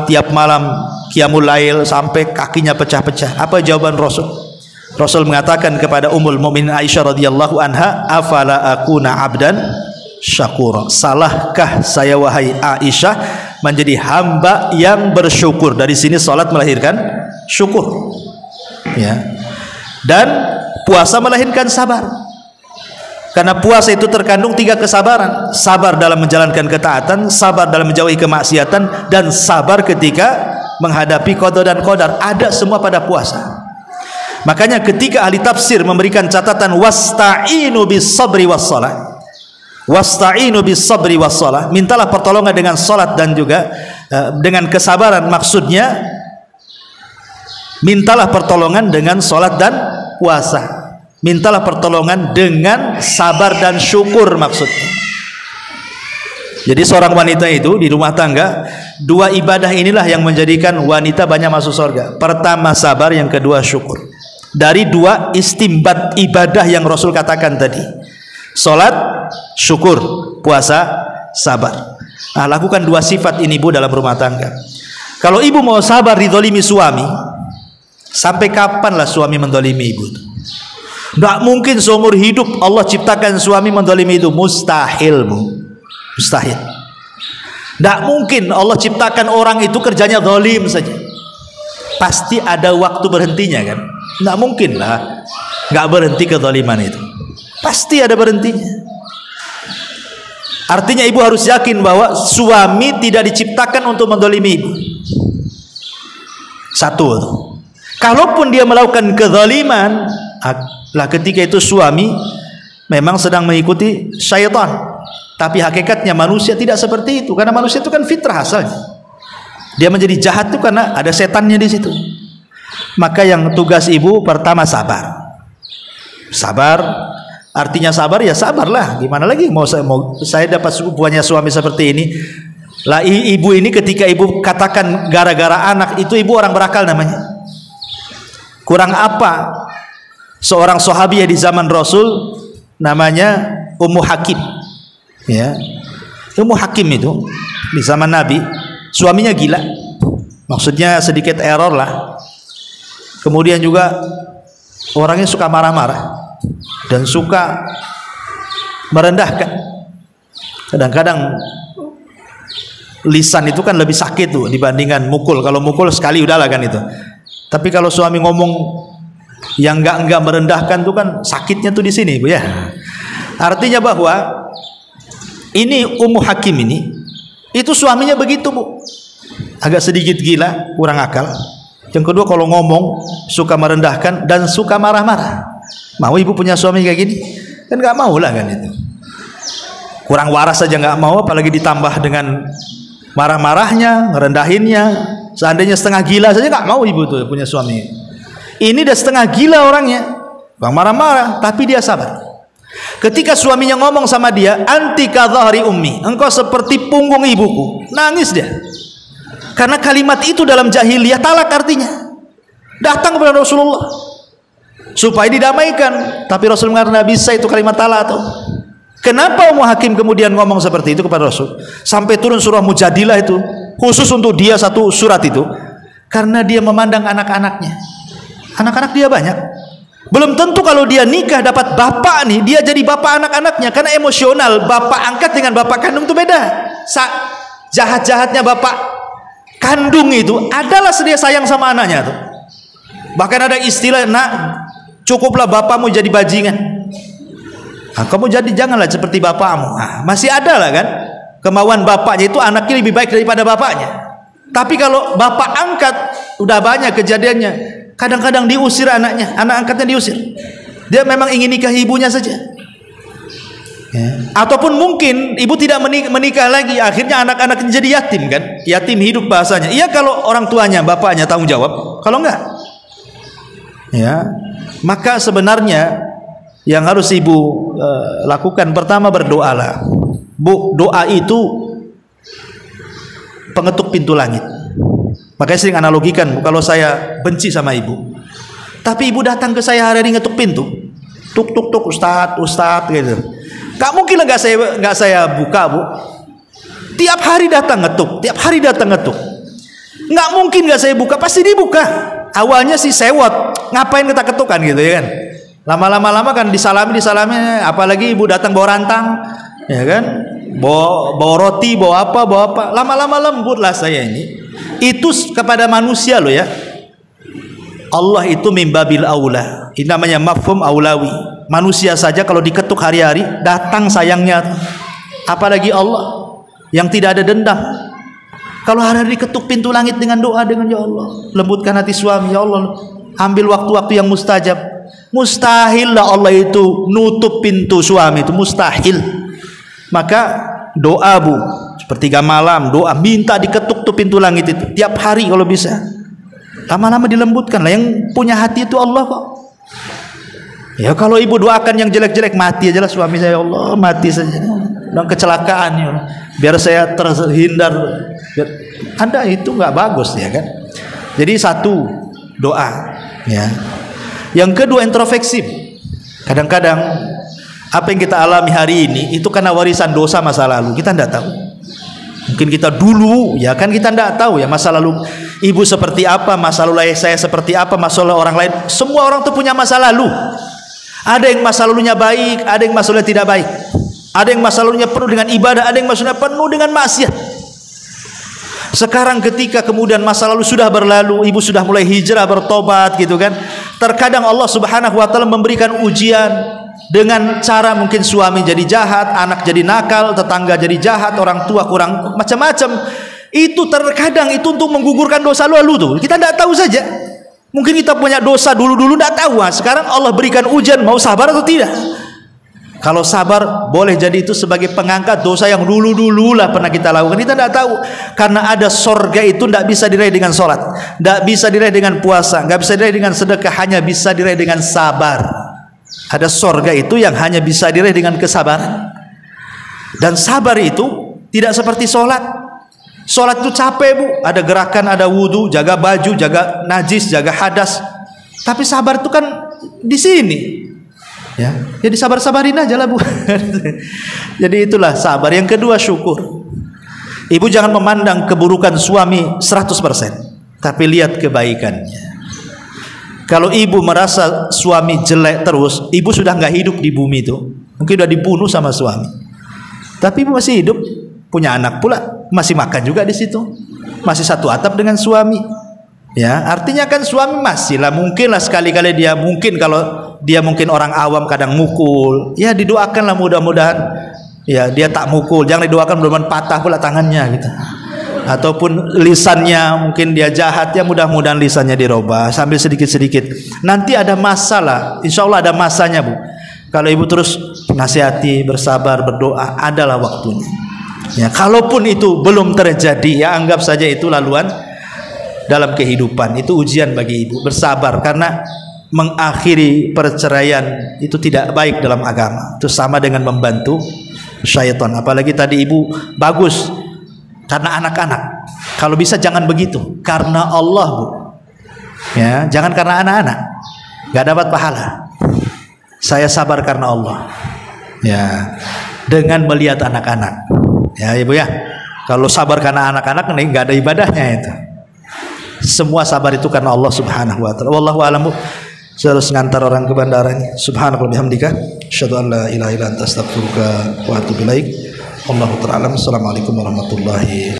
tiap malam qiyamul lail sampai kakinya pecah-pecah. Apa jawaban Rasul? Rasul mengatakan kepada Ummul Mukminin Aisyah radhiyallahu anha, afala akuna abdan syakura, salahkah saya wahai Aisyah menjadi hamba yang bersyukur? Dari sini salat melahirkan syukur, ya. Dan puasa melahirkan sabar. Karena puasa itu terkandung 3 kesabaran. Sabar dalam menjalankan ketaatan, sabar dalam menjauhi kemaksiatan, dan sabar ketika menghadapi qada dan qadar. Ada semua pada puasa. Makanya ketika ahli tafsir memberikan catatan wasta'inu bis sabri was shalah, wasta'inu bis sabri was shalah, mintalah pertolongan dengan salat dan juga dengan kesabaran, maksudnya mintalah pertolongan dengan salat dan puasa. Mintalah pertolongan dengan sabar dan syukur maksudnya. Jadi seorang wanita itu di rumah tangga, 2 ibadah inilah yang menjadikan wanita banyak masuk surga. Pertama sabar, yang kedua syukur. Dari 2 istimbat ibadah yang Rasul katakan tadi. Salat, syukur, puasa, sabar. Nah, lakukan 2 sifat ini Bu dalam rumah tangga. Kalau ibu mau sabar dizalimi suami, sampai kapanlah suami mendolimi ibu? Tidak mungkin seumur hidup Allah ciptakan suami mendolimi itu. Mustahil Bu, mustahil. Tidak mungkin Allah ciptakan orang itu kerjanya zalim saja. Pasti ada waktu berhentinya kan. Tidak mungkin lah nggak berhenti kezaliman itu. Pasti ada berhentinya. Artinya ibu harus yakin bahwa suami tidak diciptakan untuk mendolimi ibu. Satu, kalaupun dia melakukan kezaliman, lah ketika itu suami memang sedang mengikuti syaitan. Tapi hakikatnya manusia tidak seperti itu, karena manusia itu kan fitrah asalnya. Dia menjadi jahat itu karena ada setannya di situ. Maka yang tugas ibu pertama sabar. Sabar, artinya sabar ya sabarlah. Gimana lagi mau saya dapat punya suami seperti ini. Lah ibu ini ketika ibu katakan gara-gara anak itu, ibu orang berakal namanya. Kurang apa seorang sahabiah di zaman Rasul namanya Ummu Hakim. Ya. Ummu Hakim itu di zaman Nabi, suaminya gila. Maksudnya sedikit error lah. Kemudian juga orangnya suka marah-marah dan suka merendahkan. Kadang-kadang lisan itu kan lebih sakit tuh dibandingkan mukul. Kalau mukul sekali udahlah kan itu. Tapi kalau suami ngomong yang enggak merendahkan tuh kan sakitnya tuh di sini, Bu ya. Artinya bahwa ini Ummu Hakim ini, itu suaminya begitu Bu, agak sedikit gila, kurang akal. Yang kedua kalau ngomong suka merendahkan dan suka marah-marah. Mau ibu punya suami kayak gini? Kan nggak mau lah kan itu. Kurang waras saja nggak mau, apalagi ditambah dengan marah-marahnya, ngerendahinnya. Seandainya setengah gila saja nggak mau ibu tuh punya suami. Ini udah setengah gila orangnya, bang marah-marah, tapi dia sabar. Ketika suaminya ngomong sama dia, anti kadhari ummi, engkau seperti punggung ibuku, nangis dia. Karena kalimat itu dalam jahiliyah talak artinya. Datang kepada Rasulullah supaya didamaikan, tapi Rasul mengatakan tidak bisa itu kalimat talak tuh. Kenapa Ummu Hakim kemudian ngomong seperti itu kepada Rasul? Sampai turun surah Mujadilah itu khusus untuk dia, satu surat itu. Karena dia memandang anak-anaknya. Anak-anak dia banyak. Belum tentu kalau dia nikah dapat bapak nih, dia jadi bapak anak-anaknya. Karena emosional bapak angkat dengan bapak kandung itu beda. Jahat-jahatnya bapak kandung itu adalah dia sayang sama anaknya tuh. Bahkan ada istilah, nak cukuplah bapakmu jadi bajingan. Nah, kamu jadi janganlah seperti bapakmu. Nah, masih ada lah kan kemauan bapaknya itu anaknya lebih baik daripada bapaknya. Tapi kalau bapak angkat udah banyak kejadiannya. Kadang-kadang diusir anaknya, anak angkatnya diusir. Dia memang ingin nikah ibunya saja. Ya. Ataupun mungkin ibu tidak menikah lagi, akhirnya anak-anaknya jadi yatim kan? Yatim hidup bahasanya. Iya kalau orang tuanya, bapaknya tanggung jawab. Kalau enggak, ya. Maka sebenarnya yang harus ibu lakukan pertama berdoalah. Bu, doa itu pengetuk pintu langit. Makanya sering analogikan, kalau saya benci sama ibu, tapi ibu datang ke saya hari-hari ngetuk pintu, tuk tuk tuk, ustad gitu. Gak mungkin lah nggak saya buka Bu. Tiap hari datang ngetuk, tiap hari datang ngetuk. Nggak mungkin nggak saya buka, pasti dibuka. Awalnya sih sewot, ngapain kita ketukan gitu ya kan. Lama-lama kan disalami, apalagi ibu datang bawa rantang, ya kan, bawa roti, bawa apa. Lama-lama lembut lah saya ini. Itu kepada manusia loh ya. Allah itu mimbabil aula. Ini namanya mafhum aulawi. Manusia saja kalau diketuk hari-hari datang sayangnya, apalagi Allah yang tidak ada dendam. Kalau hari-hari diketuk pintu langit dengan doa, dengan ya Allah lembutkan hati suami, ya Allah ambil waktu-waktu yang mustajab. Mustahil lah Allah itu nutup pintu suami, itu mustahil. Maka doa bu, sepertiga malam doa, minta diketuk tuh pintu langit itu tiap hari kalau bisa. Lama-lama dilembutkan lah. Yang punya hati itu Allah kok. Ya kalau ibu doakan yang jelek-jelek, mati aja lah suami saya, ya Allah mati saja dan kecelakaan ya, biar saya terhindar. Anda itu nggak bagus ya kan. Jadi satu doa ya. Yang kedua introspeksi. Kadang-kadang apa yang kita alami hari ini itu karena warisan dosa masa lalu, kita tidak tahu. Mungkin kita dulu ya kan, kita tidak tahu ya masa lalu ibu seperti apa, masa lalu ayah saya seperti apa, masa lalu orang lain. Semua orang tuh punya masa lalu. Ada yang masa lalunya baik, ada yang masa lalunya tidak baik. Ada yang masa lalunya penuh dengan ibadah, ada yang masa lalunya penuh dengan maksiat. Sekarang ketika kemudian masa lalu sudah berlalu, ibu sudah mulai hijrah bertobat gitu kan. Terkadang Allah Subhanahu wa taala memberikan ujian dengan cara mungkin suami jadi jahat, anak jadi nakal, tetangga jadi jahat, orang tua kurang macam-macam. Itu terkadang itu untuk menggugurkan dosa lalu tuh. Kita tidak tahu saja. Mungkin kita punya dosa dulu-dulu tidak tahu. Sekarang Allah berikan ujian, mau sabar atau tidak? Kalau sabar boleh jadi itu sebagai pengangkat dosa yang dulu-dulu lah pernah kita lakukan. Kita tidak tahu. Karena ada sorga itu tidak bisa diraih dengan sholat, tidak bisa diraih dengan puasa, nggak bisa diraih dengan sedekah, hanya bisa diraih dengan sabar. Ada sorga itu yang hanya bisa diraih dengan kesabaran. Dan sabar itu tidak seperti sholat. Sholat itu capek bu, ada gerakan, ada wudhu, jaga baju, jaga najis, jaga hadas. Tapi sabar itu kan di sini. Ya, jadi sabar-sabarin aja lah bu. Jadi itulah sabar. Yang kedua syukur. Ibu jangan memandang keburukan suami 100%, tapi lihat kebaikannya. Kalau ibu merasa suami jelek terus, ibu sudah nggak hidup di bumi itu. Mungkin sudah dibunuh sama suami. Tapi ibu masih hidup, punya anak pula, masih makan juga di situ, masih satu atap dengan suami. Ya, artinya kan suami masih lah, mungkin lah sekali-kali dia mungkin kalau dia mungkin orang awam kadang mukul, ya didoakanlah mudah-mudahan ya dia tak mukul, jangan didoakan mudah-mudahan patah pula tangannya gitu. Ataupun lisannya mungkin dia jahat, ya mudah-mudahan lisannya dirubah sambil sedikit-sedikit. Nanti ada masalah, insya Allah ada masanya bu. Kalau ibu terus nasihati, bersabar, berdoa, adalah waktunya. Ya, kalaupun itu belum terjadi, ya anggap saja itu laluan dalam kehidupan. Itu ujian bagi ibu, bersabar, karena mengakhiri perceraian itu tidak baik dalam agama. Itu sama dengan membantu syaitan. Apalagi tadi ibu bagus karena anak-anak. Kalau bisa jangan begitu, karena Allah bu. Ya, jangan karena anak-anak, nggak dapat pahala. Saya sabar karena Allah. Ya, dengan melihat anak-anak. Ya ibu ya, kalau sabar karena anak-anak nggak ada ibadahnya itu. Semua sabar itu karena Allah Subhanahu wa taala. Wallahu a'lam. Saya harus ngantar orang ke bandaranya. Subhanallah bihamdika, asyhadu an la ilaha illa anta astaghfiruka wa atubu ilaik. Wallahu ta'ala. Assalamualaikum warahmatullahi